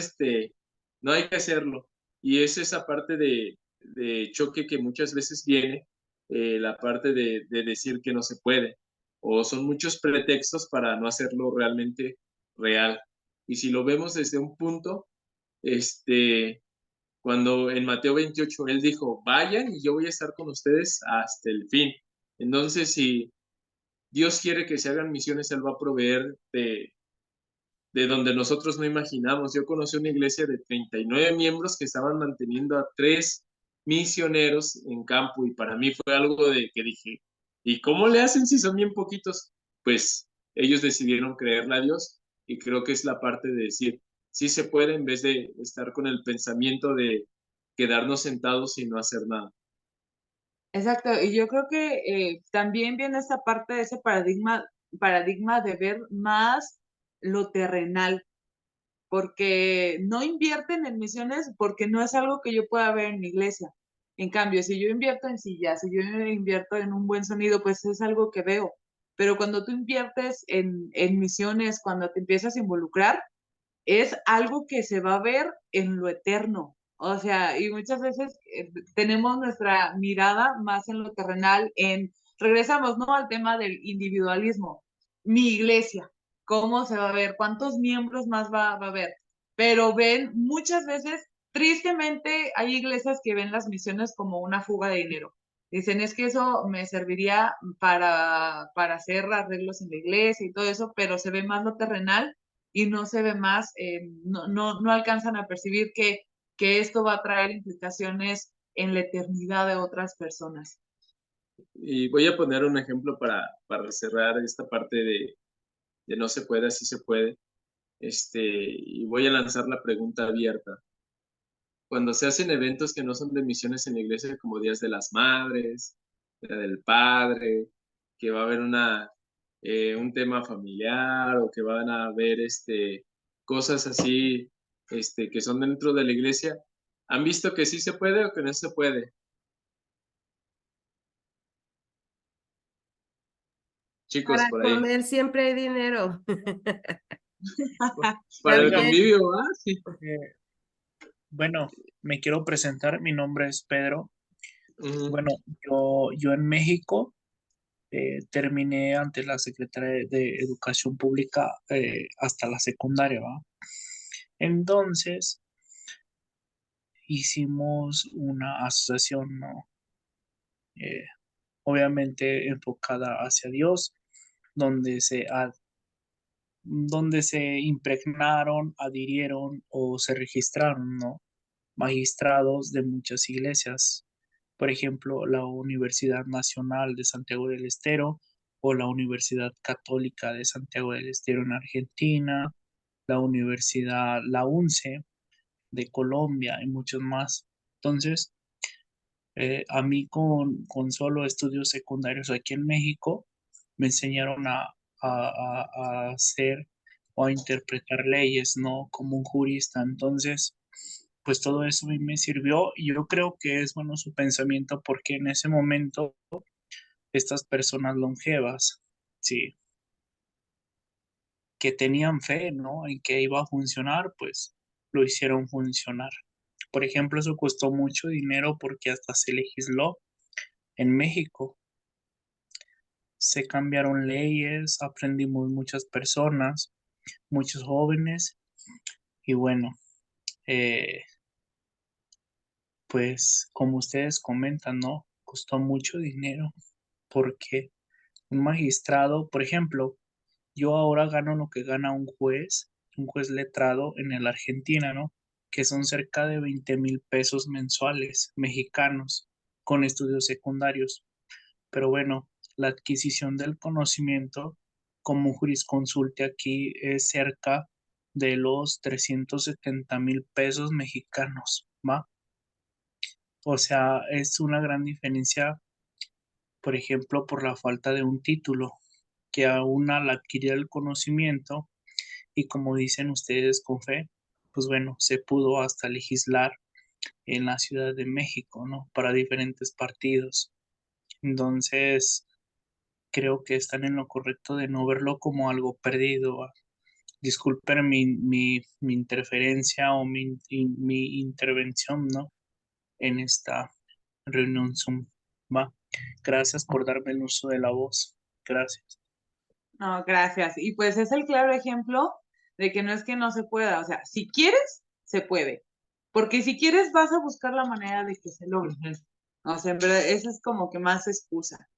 no hay que hacerlo. Y es esa parte de choque que muchas veces viene, la parte de decir que no se puede, o son muchos pretextos para no hacerlo realmente real. Y si lo vemos desde un punto, cuando en Mateo 28 él dijo, vayan y yo voy a estar con ustedes hasta el fin. Entonces, si Dios quiere que se hagan misiones, Él va a proveer de donde nosotros no imaginamos. Yo conocí una iglesia de 39 miembros que estaban manteniendo a 3 misioneros en campo y para mí fue algo de que dije, ¿y cómo le hacen si son bien poquitos? Pues ellos decidieron creerle a Dios y creo que es la parte de decir, sí se puede en vez de estar con el pensamiento de quedarnos sentados y no hacer nada. Exacto, y yo creo que también viene esta parte de ese paradigma de ver más lo terrenal, porque no invierten en misiones porque no es algo que yo pueda ver en mi iglesia. En cambio, si yo invierto en sillas, si yo invierto en un buen sonido, pues es algo que veo. Pero cuando tú inviertes en misiones, cuando te empiezas a involucrar, es algo que se va a ver en lo eterno. O sea, y muchas veces tenemos nuestra mirada más en lo terrenal, regresamos, ¿no? Al tema del individualismo. Mi iglesia, ¿cómo se va a ver? ¿Cuántos miembros más va a haber? Pero ven, muchas veces, tristemente, hay iglesias que ven las misiones como una fuga de dinero. Dicen, es que eso me serviría para hacer arreglos en la iglesia y todo eso, pero se ve más lo terrenal y no se ve más, no alcanzan a percibir que esto va a traer implicaciones en la eternidad de otras personas. Y voy a poner un ejemplo para cerrar esta parte de no se puede, así se puede. Y voy a lanzar la pregunta abierta. Cuando se hacen eventos que no son de misiones en la iglesia, como Días de las Madres, Día del Padre, que va a haber un tema familiar o que van a haber cosas así que son dentro de la iglesia, ¿han visto que sí se puede o que no se puede? Chicos, Para por ahí. comer siempre hay dinero. Para el Oigan, También. convivio, ¿ah? Sí. eh, bueno, me quiero presentar, mi nombre es Pedro. Ujú. Bueno, yo en México terminé ante la Secretaría de Educación Pública hasta la secundaria, ¿va? Entonces hicimos una asociación, ¿no? Eh, obviamente enfocada hacia Dios, donde donde se impregnaron, adhirieron o se registraron, ¿no? Magistrados de muchas iglesias, por ejemplo, la Universidad Nacional de Santiago del Estero o la Universidad Católica de Santiago del Estero en Argentina, la Universidad, la UNCE de Colombia y muchos más. Entonces, a mí con solo estudios secundarios aquí en México, me enseñaron a hacer o a interpretar leyes, ¿no? Como un jurista. Entonces, pues todo eso a mí me sirvió y yo creo que es bueno su pensamiento porque en ese momento estas personas longevas, sí, que tenían fe, ¿no? En que iba a funcionar, pues lo hicieron funcionar. Por ejemplo, eso costó mucho dinero porque hasta se legisló en México. Se cambiaron leyes, aprendimos muchas personas, muchos jóvenes y bueno, eh, pues como ustedes comentan, ¿no? Costó mucho dinero porque un magistrado, por ejemplo, yo ahora gano lo que gana un juez letrado en la Argentina, ¿no? Que son cerca de 20,000 pesos mensuales mexicanos con estudios secundarios. Pero bueno, la adquisición del conocimiento como jurisconsulte aquí es cerca de los 370,000 pesos mexicanos, ¿va? O sea, es una gran diferencia, por ejemplo, por la falta de un título, que aún al adquirir el conocimiento y como dicen ustedes con fe, pues bueno, se pudo hasta legislar en la Ciudad de México, ¿no? Para diferentes partidos. Entonces, creo que están en lo correcto de no verlo como algo perdido. Disculpen mi interferencia o mi intervención, ¿no? En esta reunión Zoom. Va. Gracias por darme el uso de la voz. Gracias. No, gracias. Y pues es el claro ejemplo de que no es que no se pueda, o sea, si quieres, se puede. Porque si quieres, vas a buscar la manera de que se logre. O sea, en verdad, esa es como que más excusa.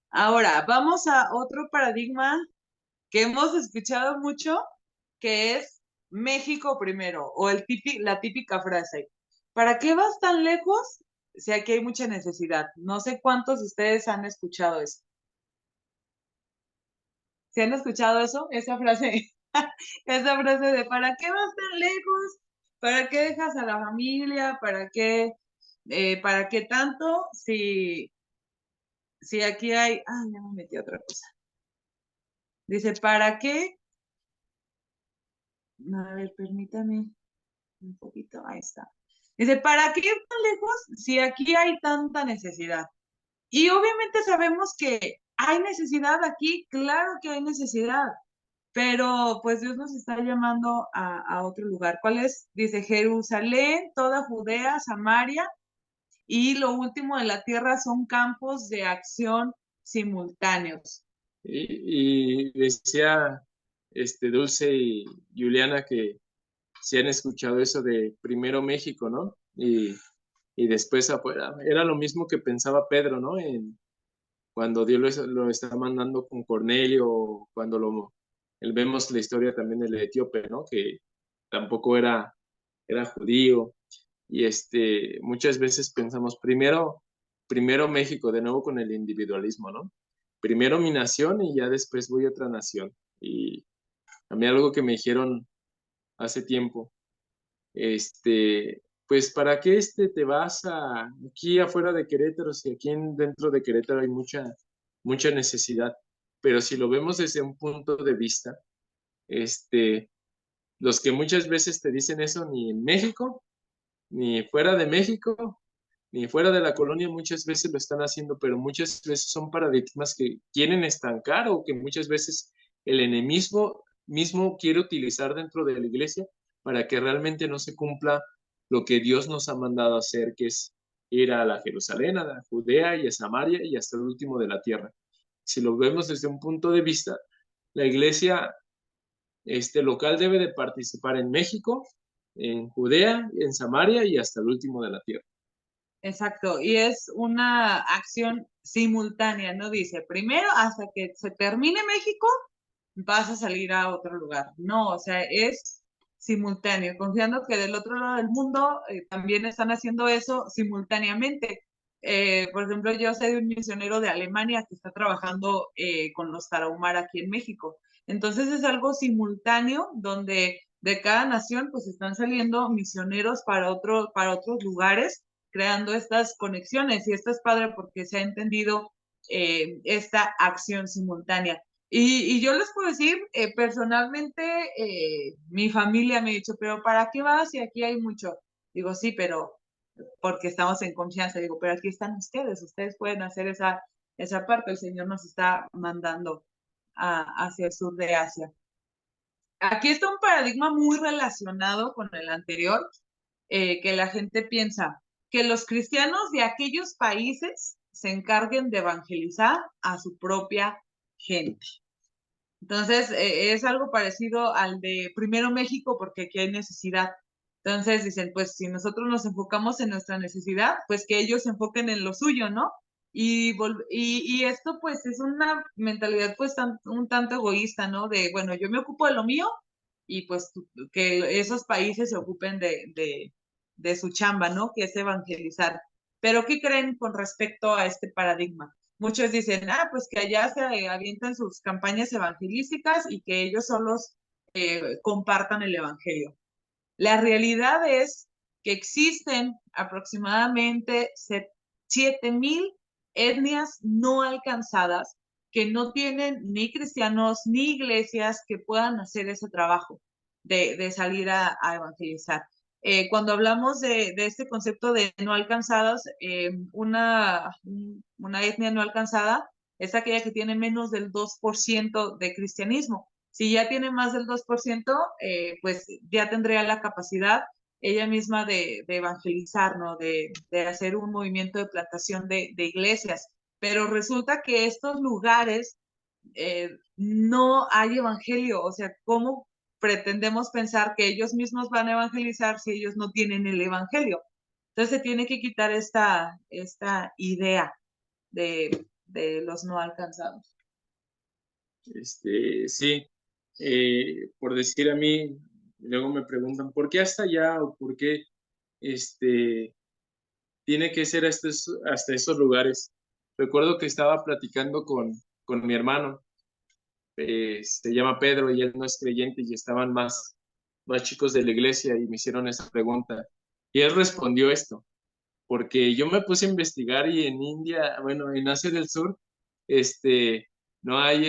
Ahora, vamos a otro paradigma que hemos escuchado mucho, que es México primero, o la típica frase, ¿para qué vas tan lejos si aquí hay mucha necesidad? No sé cuántos de ustedes han escuchado eso. ¿Se han escuchado eso? Esa frase, esa frase de ¿para qué vas tan lejos? ¿Para qué dejas a la familia? ¿Para qué tanto? Si aquí hay, ya me metí a otra cosa. Dice, ¿para qué? A ver, permítame un poquito, ahí está. Dice, ¿para qué ir tan lejos si aquí hay tanta necesidad? Y obviamente sabemos que hay necesidad aquí, claro que hay necesidad, pero pues Dios nos está llamando a otro lugar. ¿Cuál es? Dice Jerusalén, toda Judea, Samaria, y lo último de la tierra son campos de acción simultáneos. Y decía Dulce y Juliana que si han escuchado eso de primero México, ¿no? Y después afuera. Era lo mismo que pensaba Pedro, ¿no? Cuando Dios lo está mandando con Cornelio, cuando vemos la historia también del etíope, ¿no? Que tampoco era judío. Y muchas veces pensamos primero México, de nuevo con el individualismo, ¿no? Primero mi nación y ya después voy a otra nación. Y a mí algo que me dijeron hace tiempo, pues ¿para qué te vas aquí afuera de Querétaro si aquí dentro de Querétaro hay mucha necesidad? Pero si lo vemos desde un punto de vista, los que muchas veces te dicen eso ni en México, ni fuera de México, ni fuera de la colonia muchas veces lo están haciendo, pero muchas veces son paradigmas que quieren estancar o que muchas veces el enemigo mismo quiere utilizar dentro de la iglesia para que realmente no se cumpla lo que Dios nos ha mandado a hacer, que es ir a la Jerusalén, a la Judea y a Samaria y hasta el último de la tierra. Si lo vemos desde un punto de vista, la iglesia local debe de participar en México, en Judea, en Samaria y hasta el último de la tierra. Exacto, y es una acción simultánea, ¿no? Dice, primero hasta que se termine México, vas a salir a otro lugar. No, o sea, es simultáneo, confiando que del otro lado del mundo también están haciendo eso simultáneamente. Por ejemplo, yo sé de un misionero de Alemania que está trabajando con los Tarahumara aquí en México. Entonces es algo simultáneo donde de cada nación pues están saliendo misioneros para otros lugares creando estas conexiones y esto es padre porque se ha entendido esta acción simultánea. Y yo les puedo decir, personalmente, mi familia me ha dicho, pero ¿para qué vas si aquí hay mucho? Digo, sí, pero porque estamos en confianza. Digo, pero aquí están ustedes pueden hacer esa parte. El Señor nos está mandando hacia el sur de Asia. Aquí está un paradigma muy relacionado con el anterior, que la gente piensa que los cristianos de aquellos países se encarguen de evangelizar a su propia gente. Entonces, es algo parecido al de primero México porque aquí hay necesidad. Entonces dicen, pues si nosotros nos enfocamos en nuestra necesidad, pues que ellos se enfoquen en lo suyo, ¿no? Y esto pues es una mentalidad pues un tanto egoísta, ¿no? De, bueno, yo me ocupo de lo mío y pues que esos países se ocupen de su chamba, ¿no? Que es evangelizar. Pero ¿qué creen con respecto a este paradigma? Muchos dicen, pues que allá se avientan sus campañas evangelísticas y que ellos solos compartan el evangelio. La realidad es que existen aproximadamente 7,000 etnias no alcanzadas que no tienen ni cristianos ni iglesias que puedan hacer ese trabajo de salir a evangelizar. Cuando hablamos de este concepto de no alcanzadas, una etnia no alcanzada es aquella que tiene menos del 2% de cristianismo. Si ya tiene más del 2%, pues ya tendría la capacidad ella misma de evangelizar, ¿no? De hacer un movimiento de plantación de iglesias. Pero resulta que estos lugares no hay evangelio. O sea, ¿cómo pretendemos pensar que ellos mismos van a evangelizar si ellos no tienen el evangelio? Entonces se tiene que quitar esta idea de los no alcanzados. Sí, por decir a mí, luego me preguntan, ¿por qué hasta allá o por qué tiene que ser hasta esos lugares? Recuerdo que estaba platicando con mi hermano, se llama Pedro y él no es creyente y estaban más chicos de la iglesia y me hicieron esa pregunta. Y él respondió esto, porque yo me puse a investigar y en India, bueno, en Asia del Sur, no hay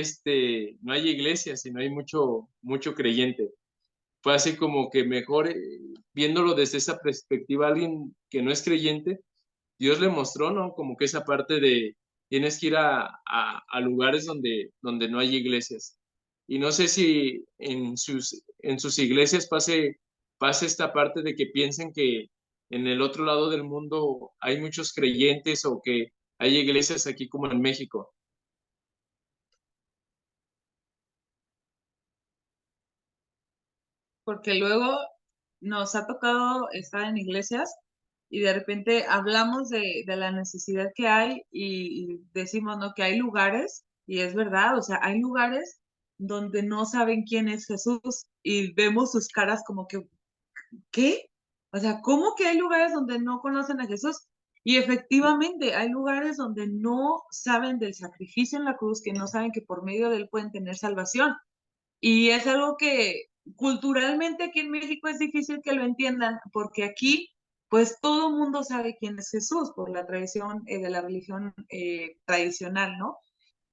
iglesias y no hay mucho creyente. Fue así como que mejor, viéndolo desde esa perspectiva, alguien que no es creyente, Dios le mostró, ¿no? Como que esa parte de tienes que ir a lugares donde no hay iglesias. Y no sé si en sus iglesias pase esta parte de que piensen que en el otro lado del mundo hay muchos creyentes o que hay iglesias aquí como en México. Porque luego nos ha tocado estar en iglesias y de repente hablamos de la necesidad que hay y decimos, ¿no? Que hay lugares, y es verdad, o sea, hay lugares donde no saben quién es Jesús y vemos sus caras como que, ¿qué? O sea, ¿cómo que hay lugares donde no conocen a Jesús? Y efectivamente, hay lugares donde no saben del sacrificio en la cruz, que no saben que por medio de él pueden tener salvación. Y es algo que culturalmente aquí en México es difícil que lo entiendan, porque aquí, pues todo mundo sabe quién es Jesús por la tradición de la religión tradicional, ¿no?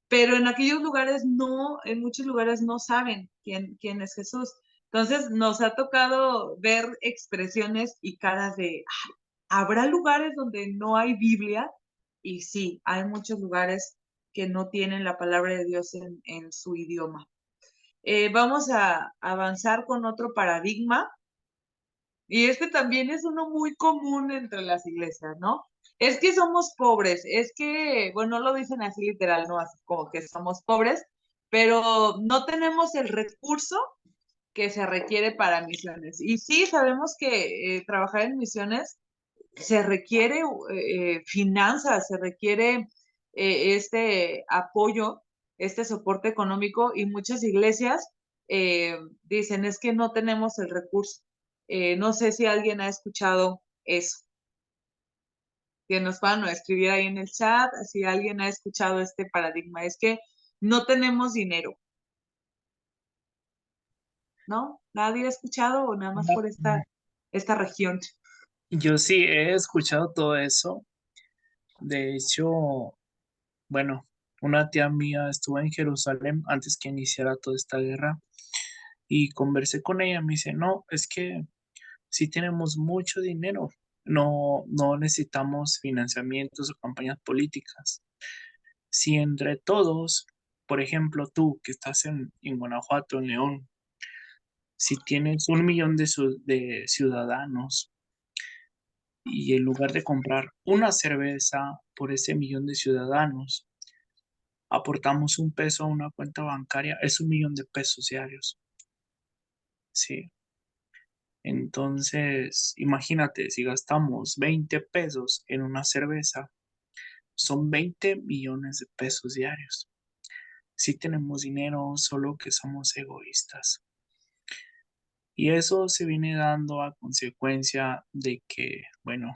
Pero en aquellos lugares no, en muchos lugares no saben quién es Jesús. Entonces nos ha tocado ver expresiones y caras de, "Ay, ¿habrá lugares donde no hay Biblia?" Y sí, hay muchos lugares que no tienen la palabra de Dios en su idioma. Vamos a avanzar con otro paradigma, y este también es uno muy común entre las iglesias, ¿no? Es que somos pobres, es que, bueno, no lo dicen así literal, no así como que somos pobres, pero no tenemos el recurso que se requiere para misiones. Y sí, sabemos que trabajar en misiones se requiere finanzas, se requiere este apoyo, este soporte económico, y muchas iglesias dicen es que no tenemos el recurso. No sé si alguien ha escuchado eso, que nos van a escribir ahí en el chat, si alguien ha escuchado este paradigma, es que no tenemos dinero, ¿no? ¿Nadie ha escuchado o nada más No, por esta región? yo sí he escuchado todo eso. De hecho, bueno, una tía mía estuvo en Jerusalén antes que iniciara toda esta guerra y conversé con ella. Me dice, no, es que sí tenemos mucho dinero, no necesitamos financiamientos o campañas políticas. Si entre todos, por ejemplo, tú que estás en Guanajuato, en León, si tienes 1 millón de ciudadanos y en lugar de comprar una cerveza por ese millón de ciudadanos, aportamos 1 peso a una cuenta bancaria, es 1 millón de pesos diarios. Sí. Entonces, imagínate, si gastamos 20 pesos en una cerveza, son 20 millones de pesos diarios. Sí tenemos dinero, solo que somos egoístas. Y eso se viene dando a consecuencia de que, bueno,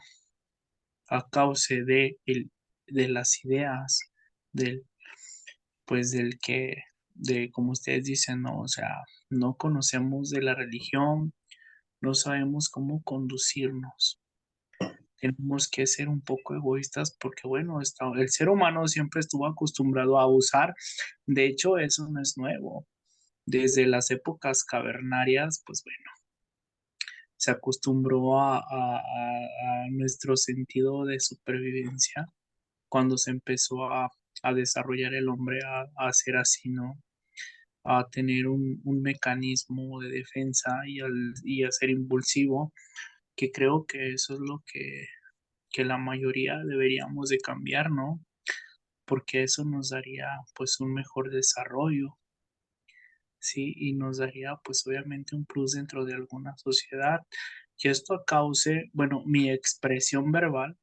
a causa de las ideas, del, pues como ustedes dicen, ¿no? O sea, no conocemos de la religión, no sabemos cómo conducirnos. Tenemos que ser un poco egoístas porque, bueno, el ser humano siempre estuvo acostumbrado a abusar. De hecho, eso no es nuevo. Desde las épocas cavernarias, pues bueno, se acostumbró a nuestro sentido de supervivencia cuando se empezó a desarrollar el hombre a ser así, ¿no? A tener un mecanismo de defensa y a ser impulsivo, que creo que eso es lo que la mayoría deberíamos de cambiar, ¿no? Porque eso nos daría pues un mejor desarrollo, ¿sí? Y nos daría pues obviamente un plus dentro de alguna sociedad. Y esto a causa, bueno, mi expresión verbal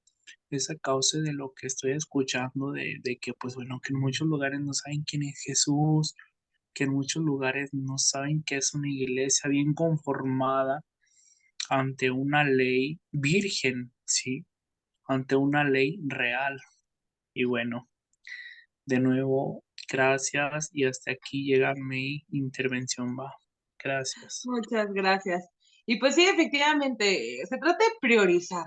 es a causa de lo que estoy escuchando, de que pues bueno, que en muchos lugares no saben quién es Jesús, que en muchos lugares no saben que es una iglesia bien conformada ante una ley virgen, ¿sí? Ante una ley real. Y bueno, de nuevo, gracias y hasta aquí llega mi intervención, va. Gracias. Muchas gracias. Y pues sí, efectivamente, se trata de priorizar,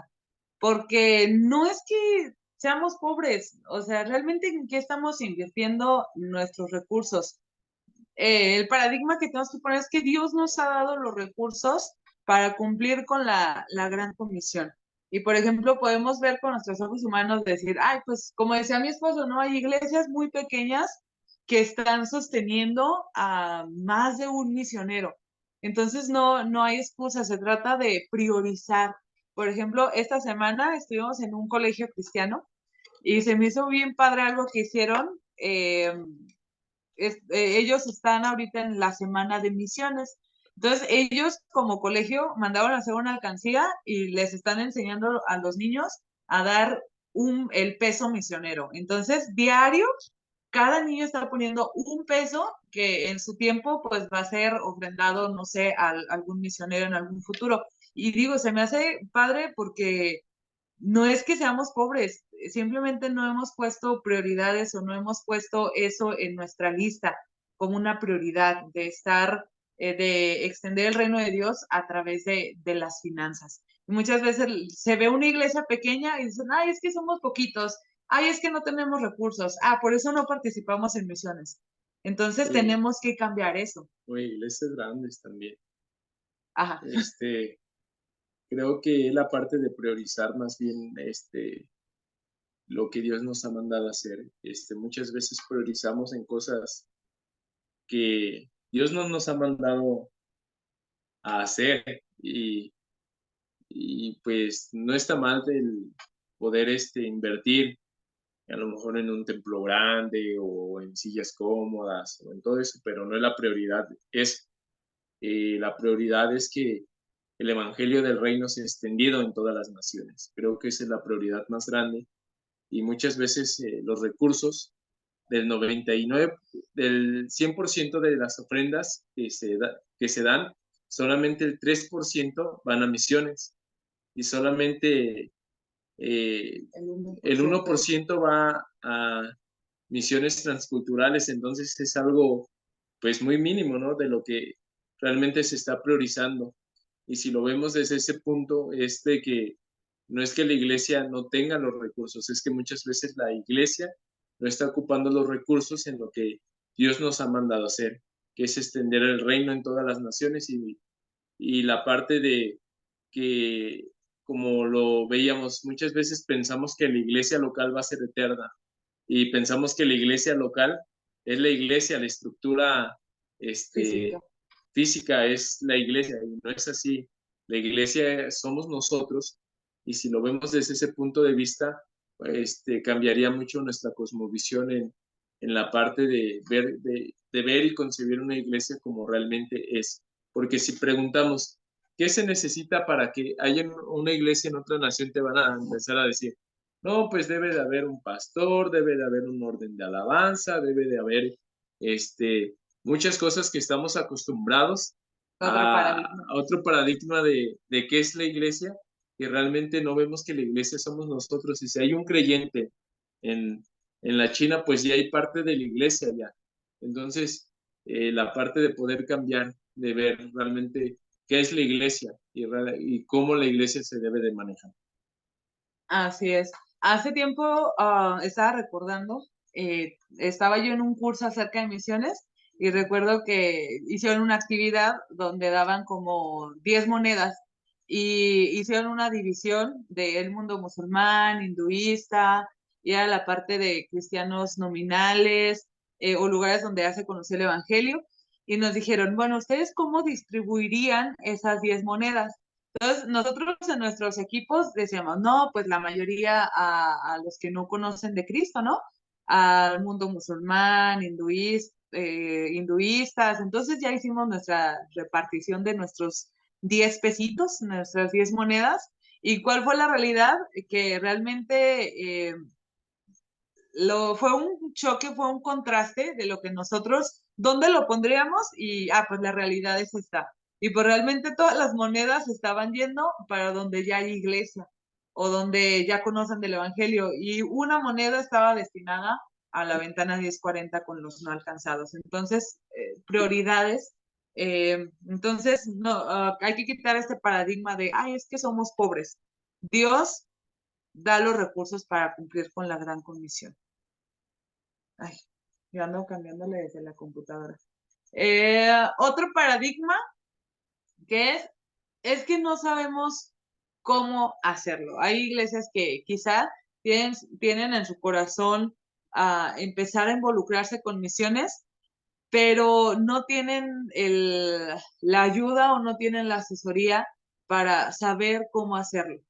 porque no es que seamos pobres, o sea, realmente en qué estamos invirtiendo nuestros recursos. El paradigma que tenemos que poner es que Dios nos ha dado los recursos para cumplir con la gran comisión. Y por ejemplo, podemos ver con nuestros ojos humanos decir, ay, pues como decía mi esposo, ¿no? Hay iglesias muy pequeñas que están sosteniendo a más de un misionero. Entonces no hay excusa, se trata de priorizar. Por ejemplo, esta semana estuvimos en un colegio cristiano y se me hizo bien padre algo que hicieron. Ellos están ahorita en la semana de misiones. Entonces, ellos como colegio mandaron a hacer una alcancía y les están enseñando a los niños a dar el peso misionero. Entonces, diario, cada niño está poniendo un peso que en su tiempo pues va a ser ofrendado, no sé, a algún misionero en algún futuro. Y digo, se me hace padre porque no es que seamos pobres, simplemente no hemos puesto prioridades o no hemos puesto eso en nuestra lista como una prioridad de estar, de extender el reino de Dios a través de las finanzas. Y muchas veces se ve una iglesia pequeña y dicen, ay, es que somos poquitos, ay, es que no tenemos recursos, por eso no participamos en misiones. Entonces Sí, tenemos que cambiar eso. o iglesias grandes también. Ajá. Creo que la parte de priorizar más bien lo que Dios nos ha mandado hacer. Muchas veces priorizamos en cosas que Dios no nos ha mandado a hacer y pues no está mal el poder invertir a lo mejor en un templo grande o en sillas cómodas o en todo eso, pero no es la prioridad. La prioridad es que el evangelio del reino sea extendido en todas las naciones. Creo que esa es la prioridad más grande y muchas veces los recursos del 99, del 100% de las ofrendas que se dan, solamente el 3% van a misiones y solamente el 1% va a misiones transculturales, entonces es algo pues muy mínimo, ¿no? De lo que realmente se está priorizando. Y si lo vemos desde ese punto, es de que no es que la iglesia no tenga los recursos, es que muchas veces la iglesia no está ocupando los recursos en lo que Dios nos ha mandado hacer, que es extender el reino en todas las naciones y la parte de que, como lo veíamos, muchas veces pensamos que la iglesia local va a ser eterna y pensamos que la iglesia local es la iglesia, la estructura Física. física es la iglesia y no es así. La iglesia somos nosotros y si lo vemos desde ese punto de vista, cambiaría mucho nuestra cosmovisión en la parte de ver y concebir una iglesia como realmente es. Porque si preguntamos, ¿qué se necesita para que haya una iglesia en otra nación? Te van a empezar a decir, no, pues debe de haber un pastor, debe de haber un orden de alabanza, debe de haber muchas cosas que estamos acostumbrados Otro paradigma. a otro paradigma de qué es la iglesia, que realmente no vemos que la iglesia somos nosotros. Y si hay un creyente en, en la China, pues ya hay parte de la iglesia ya. Entonces, la parte de poder cambiar, de ver realmente qué es la iglesia y cómo la iglesia se debe de manejar. Así es. Hace tiempo estaba recordando, estaba yo en un curso acerca de misiones y recuerdo que hicieron una actividad donde daban como 10 monedas y hicieron una división del mundo musulmán, hinduista, y era la parte de cristianos nominales, o lugares donde ya se conocía el evangelio, y nos dijeron, bueno, ¿ustedes cómo distribuirían esas 10 monedas? Entonces, nosotros en nuestros equipos decíamos, no, pues la mayoría a los que no conocen de Cristo, ¿no? Al mundo musulmán, hinduistas. Entonces ya hicimos nuestra repartición de nuestros 10 pesitos, nuestras 10 monedas. ¿Y cuál fue la realidad? Que realmente fue un choque, fue un contraste de lo que nosotros, ¿dónde lo pondríamos? Y, pues la realidad es esta. Y pues realmente todas las monedas estaban yendo para donde ya hay iglesia o donde ya conocen del evangelio. Y una moneda estaba destinada a la ventana 1040 con los no alcanzados. Entonces, prioridades. Entonces, no, hay que quitar este paradigma de, ay, es que somos pobres. Dios da los recursos para cumplir con la gran comisión. Ay, yo ando cambiándole desde la computadora. Otro paradigma que es que no sabemos cómo hacerlo. Hay iglesias que quizá tienen en su corazón empezar a involucrarse con misiones, pero no tienen la ayuda o no tienen la asesoría para saber cómo hacerlo.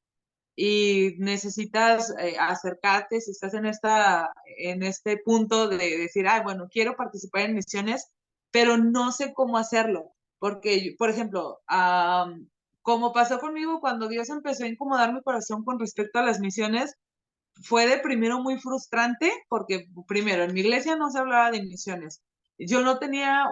Y necesitas acercarte, si estás en este punto de decir, ay, bueno, quiero participar en misiones, pero no sé cómo hacerlo. Porque, por ejemplo, como pasó conmigo cuando Dios empezó a incomodar mi corazón con respecto a las misiones, fue de primero muy frustrante, porque primero, en mi iglesia no se hablaba de misiones. Yo no tenía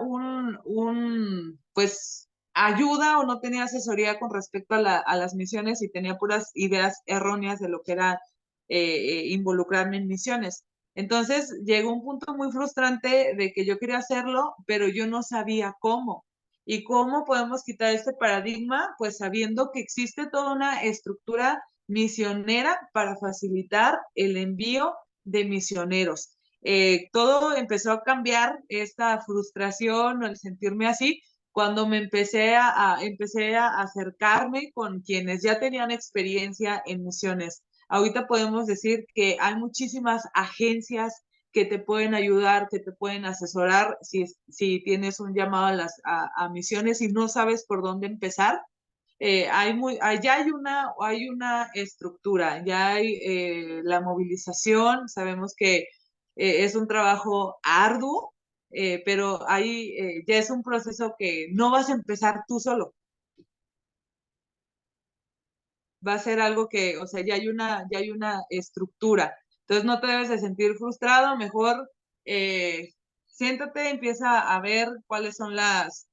pues, ayuda o no tenía asesoría con respecto a las misiones y tenía puras ideas erróneas de lo que era involucrarme en misiones. Entonces llegó un punto muy frustrante de que yo quería hacerlo, pero yo no sabía cómo. ¿Y cómo podemos quitar este paradigma? Pues sabiendo que existe toda una estructura misionera para facilitar el envío de misioneros. Todo empezó a cambiar esta frustración o el sentirme así cuando me empecé a acercarme con quienes ya tenían experiencia en misiones. Ahorita podemos decir que hay muchísimas agencias que te pueden ayudar, que te pueden asesorar si tienes un llamado a misiones y no sabes por dónde empezar. Ya hay una estructura, ya hay la movilización, sabemos que es un trabajo arduo, pero ya es un proceso que no vas a empezar tú solo. Va a ser algo que, o sea, ya hay una estructura. Entonces no te debes de sentir frustrado, mejor siéntate, empieza a ver cuáles son las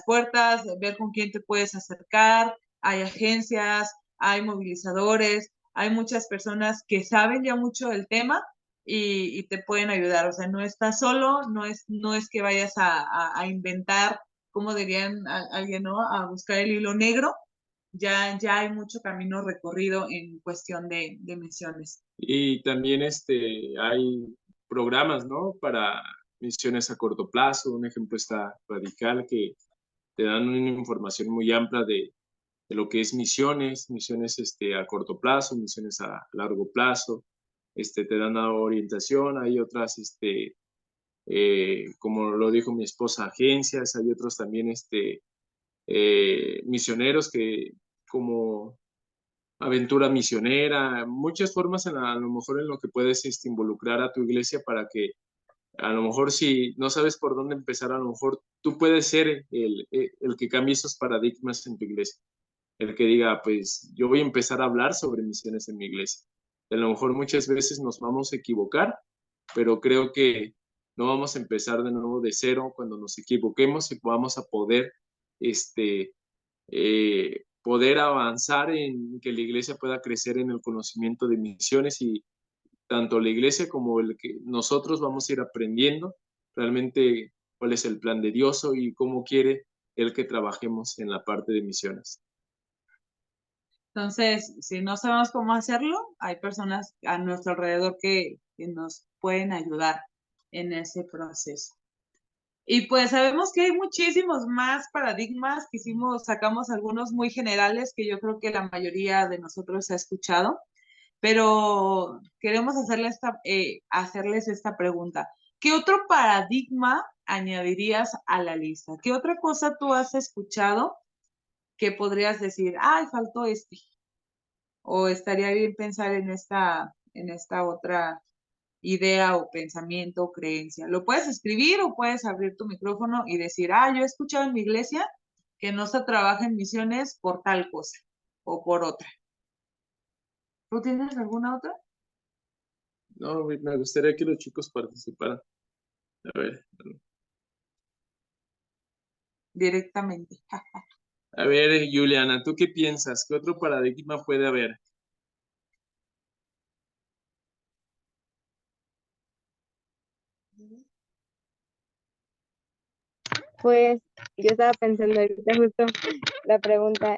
puertas, ver con quién te puedes acercar. Hay agencias, hay movilizadores, hay muchas personas que saben ya mucho del tema y te pueden ayudar. O sea, no estás solo, no es que vayas a inventar, como dirían alguien, ¿no? A buscar el hilo negro. Ya hay mucho camino recorrido en cuestión de misiones. Y también hay programas, ¿no? Para misiones a corto plazo. Un ejemplo está Radical, que te dan una información muy amplia de lo que es misiones a corto plazo, misiones a largo plazo. Te dan una orientación. Hay otras, como lo dijo mi esposa, agencias. Hay otros también misioneros que como aventura misionera, muchas formas a lo mejor en lo que puedes involucrar a tu iglesia para que a lo mejor si no sabes por dónde empezar, a lo mejor tú puedes ser el que cambie esos paradigmas en tu iglesia, el que diga, pues yo voy a empezar a hablar sobre misiones en mi iglesia. A lo mejor muchas veces nos vamos a equivocar, pero creo que no vamos a empezar de nuevo de cero cuando nos equivoquemos y vamos a poder poder avanzar en que la iglesia pueda crecer en el conocimiento de misiones y tanto la iglesia como el que nosotros vamos a ir aprendiendo realmente cuál es el plan de Dios y cómo quiere Él que trabajemos en la parte de misiones. Entonces, si no sabemos cómo hacerlo, hay personas a nuestro alrededor que nos pueden ayudar en ese proceso. Y pues sabemos que hay muchísimos más paradigmas, sacamos algunos muy generales que yo creo que la mayoría de nosotros ha escuchado, pero queremos hacerles esta pregunta. ¿Qué otro paradigma añadirías a la lista? ¿Qué otra cosa tú has escuchado que podrías decir, ay, faltó este? O estaría bien pensar en esta otra idea o pensamiento o creencia. Lo puedes escribir o puedes abrir tu micrófono y decir, ah, yo he escuchado en mi iglesia que no se trabaja en misiones por tal cosa o por otra. ¿Tú tienes alguna otra? No, me gustaría que los chicos participaran. A ver, Directamente. a ver, Juliana, ¿tú qué piensas? ¿Qué otro paradigma puede haber? Pues yo estaba pensando ahorita justo la pregunta,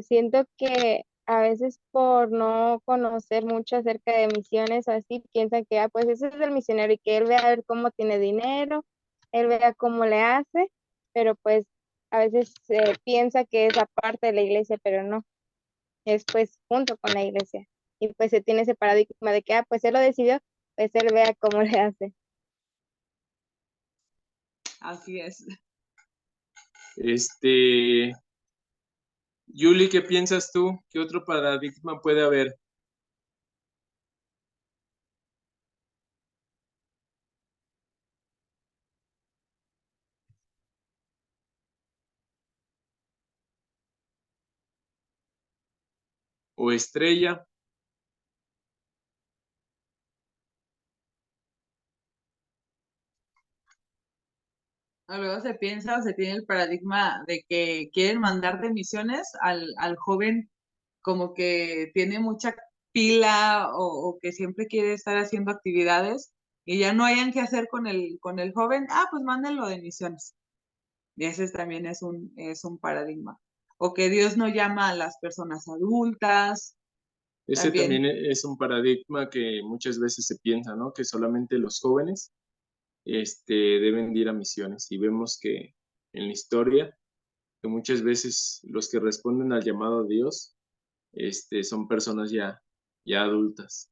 siento que a veces por no conocer mucho acerca de misiones o así, piensan que, pues ese es el misionero y que él vea a ver cómo tiene dinero, él vea cómo le hace, pero pues a veces piensa que es aparte de la iglesia, pero no, es pues junto con la iglesia. Y pues se tiene ese paradigma de que, pues él lo decidió, pues él vea cómo le hace. Así es. Yuli, ¿qué piensas tú? ¿Qué otro paradigma puede haber? ¿O Estrella? Luego se tiene el paradigma de que quieren mandar de misiones al joven como que tiene mucha pila o que siempre quiere estar haciendo actividades y ya no hayan que hacer con el joven, pues mándenlo de misiones. Y ese también es un paradigma. O que Dios no llama a las personas adultas, Ese también. también es un paradigma que muchas veces se piensa, ¿no? Que solamente los jóvenes deben de ir a misiones. Y vemos que en la historia, que muchas veces los que responden al llamado de Dios, son personas ya adultas.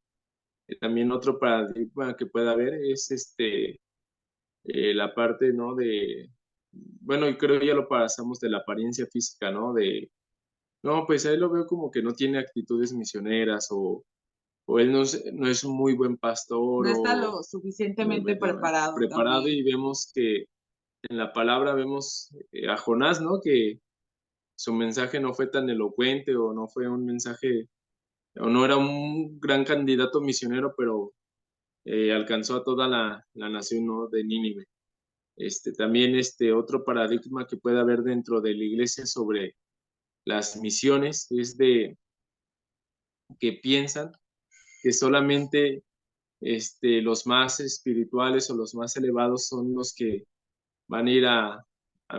También otro paradigma que puede haber es la parte, ¿no? Bueno, y creo ya lo pasamos de la apariencia física, ¿no? No, pues ahí lo veo como que no tiene actitudes misioneras o él no es un muy buen pastor No está o lo suficientemente preparado preparado también. y vemos que en la palabra vemos a Jonás, ¿no? Que su mensaje no fue tan elocuente o no fue un mensaje o no era un gran candidato misionero, pero alcanzó a toda la nación, ¿no? De Nínive. También otro paradigma que puede haber dentro de la iglesia sobre las misiones es de que piensan que solamente los más espirituales o los más elevados son los que van a ir a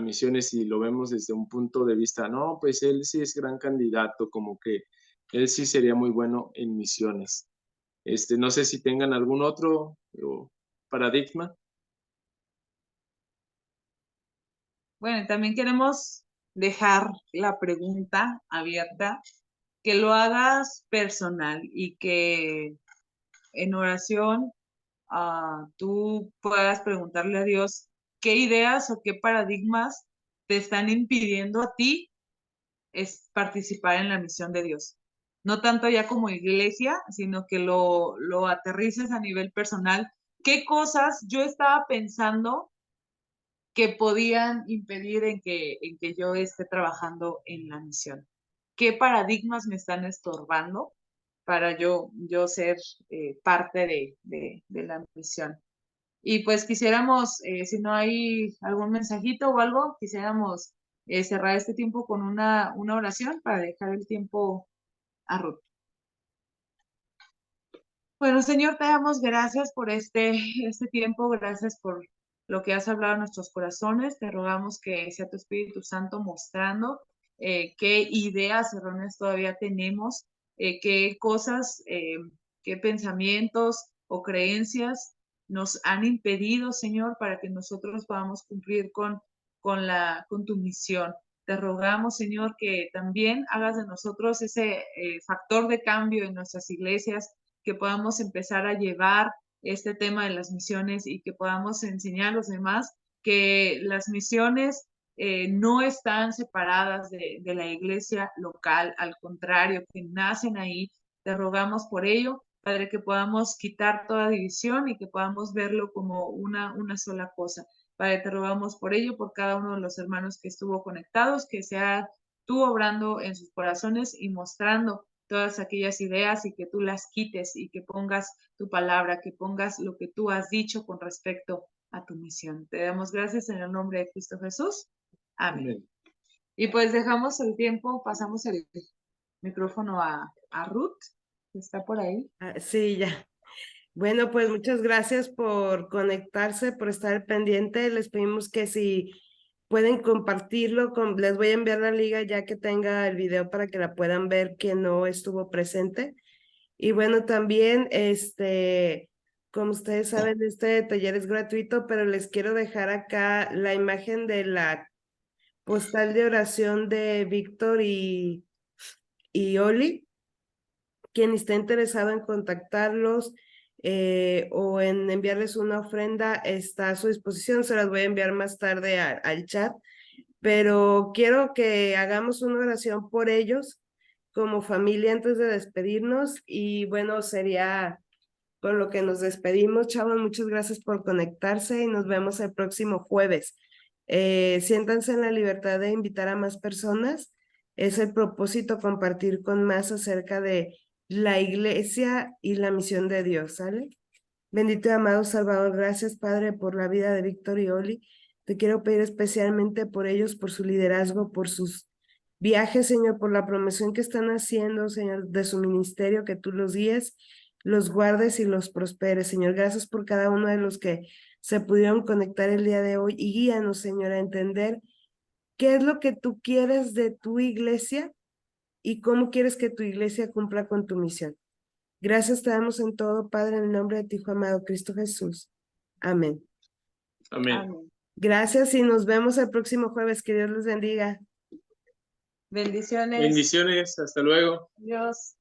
misiones y lo vemos desde un punto de vista, no, pues él sí es gran candidato, como que él sí sería muy bueno en misiones. No sé si tengan algún otro paradigma. Bueno, también queremos dejar la pregunta abierta, que lo hagas personal y que en oración tú puedas preguntarle a Dios qué ideas o qué paradigmas te están impidiendo a ti es participar en la misión de Dios. No tanto ya como iglesia, sino que lo aterrices a nivel personal. ¿Qué cosas yo estaba pensando que podían impedir en que yo esté trabajando en la misión? ¿Qué paradigmas me están estorbando para yo ser parte de la misión? Y pues quisiéramos, si no hay algún mensajito o algo, quisiéramos cerrar este tiempo con una oración para dejar el tiempo a Ruth. Bueno, Señor, te damos gracias por este tiempo, gracias por lo que has hablado en nuestros corazones. Te rogamos que sea tu Espíritu Santo mostrando qué ideas erróneas todavía tenemos, qué cosas, qué pensamientos o creencias nos han impedido, Señor, para que nosotros podamos cumplir con tu misión. Te rogamos, Señor, que también hagas de nosotros ese factor de cambio en nuestras iglesias, que podamos empezar a llevar este tema de las misiones y que podamos enseñar a los demás que las misiones no están separadas de la iglesia local, al contrario, que nacen ahí. Te rogamos por ello, Padre, que podamos quitar toda división y que podamos verlo como una sola cosa. Padre, te rogamos por ello, por cada uno de los hermanos que estuvo conectados, que sea tú obrando en sus corazones y mostrando todas aquellas ideas y que tú las quites y que pongas tu palabra, que pongas lo que tú has dicho con respecto a tu misión. Te damos gracias en el nombre de Cristo Jesús. Amén. Amén. Y pues dejamos el tiempo, pasamos el micrófono a Ruth, que está por ahí. Sí, ya. Bueno, pues muchas gracias por conectarse, por estar pendiente. Les pedimos que si pueden compartirlo, les voy a enviar la liga ya que tenga el video para que la puedan ver que no estuvo presente. Y bueno, también, como ustedes saben, este taller es gratuito, pero les quiero dejar acá la imagen de la postal de oración de Víctor y Oli. Quien esté interesado en contactarlos o en enviarles una ofrenda está a su disposición. Se las voy a enviar más tarde al chat, pero quiero que hagamos una oración por ellos como familia antes de despedirnos y bueno, sería con lo que nos despedimos. Chavos, muchas gracias por conectarse y nos vemos el próximo jueves. Siéntanse en la libertad de invitar a más personas. Es el propósito compartir con más acerca de la iglesia y la misión de Dios, ¿sale? Bendito y amado Salvador, gracias Padre por la vida de Víctor y Oli. Te quiero pedir especialmente por ellos, por su liderazgo, por sus viajes, Señor, por la promoción que están haciendo, Señor, de su ministerio, que tú los guíes, los guardes y los prosperes, Señor. Gracias por cada uno de los que se pudieron conectar el día de hoy y guíanos, Señor, a entender qué es lo que tú quieres de tu iglesia y cómo quieres que tu iglesia cumpla con tu misión. Gracias te damos en todo, Padre, en el nombre de tu Hijo amado, Cristo Jesús. Amén. Amén. Amén. Gracias y nos vemos el próximo jueves. Que Dios les bendiga. Bendiciones. Bendiciones. Hasta luego. Dios.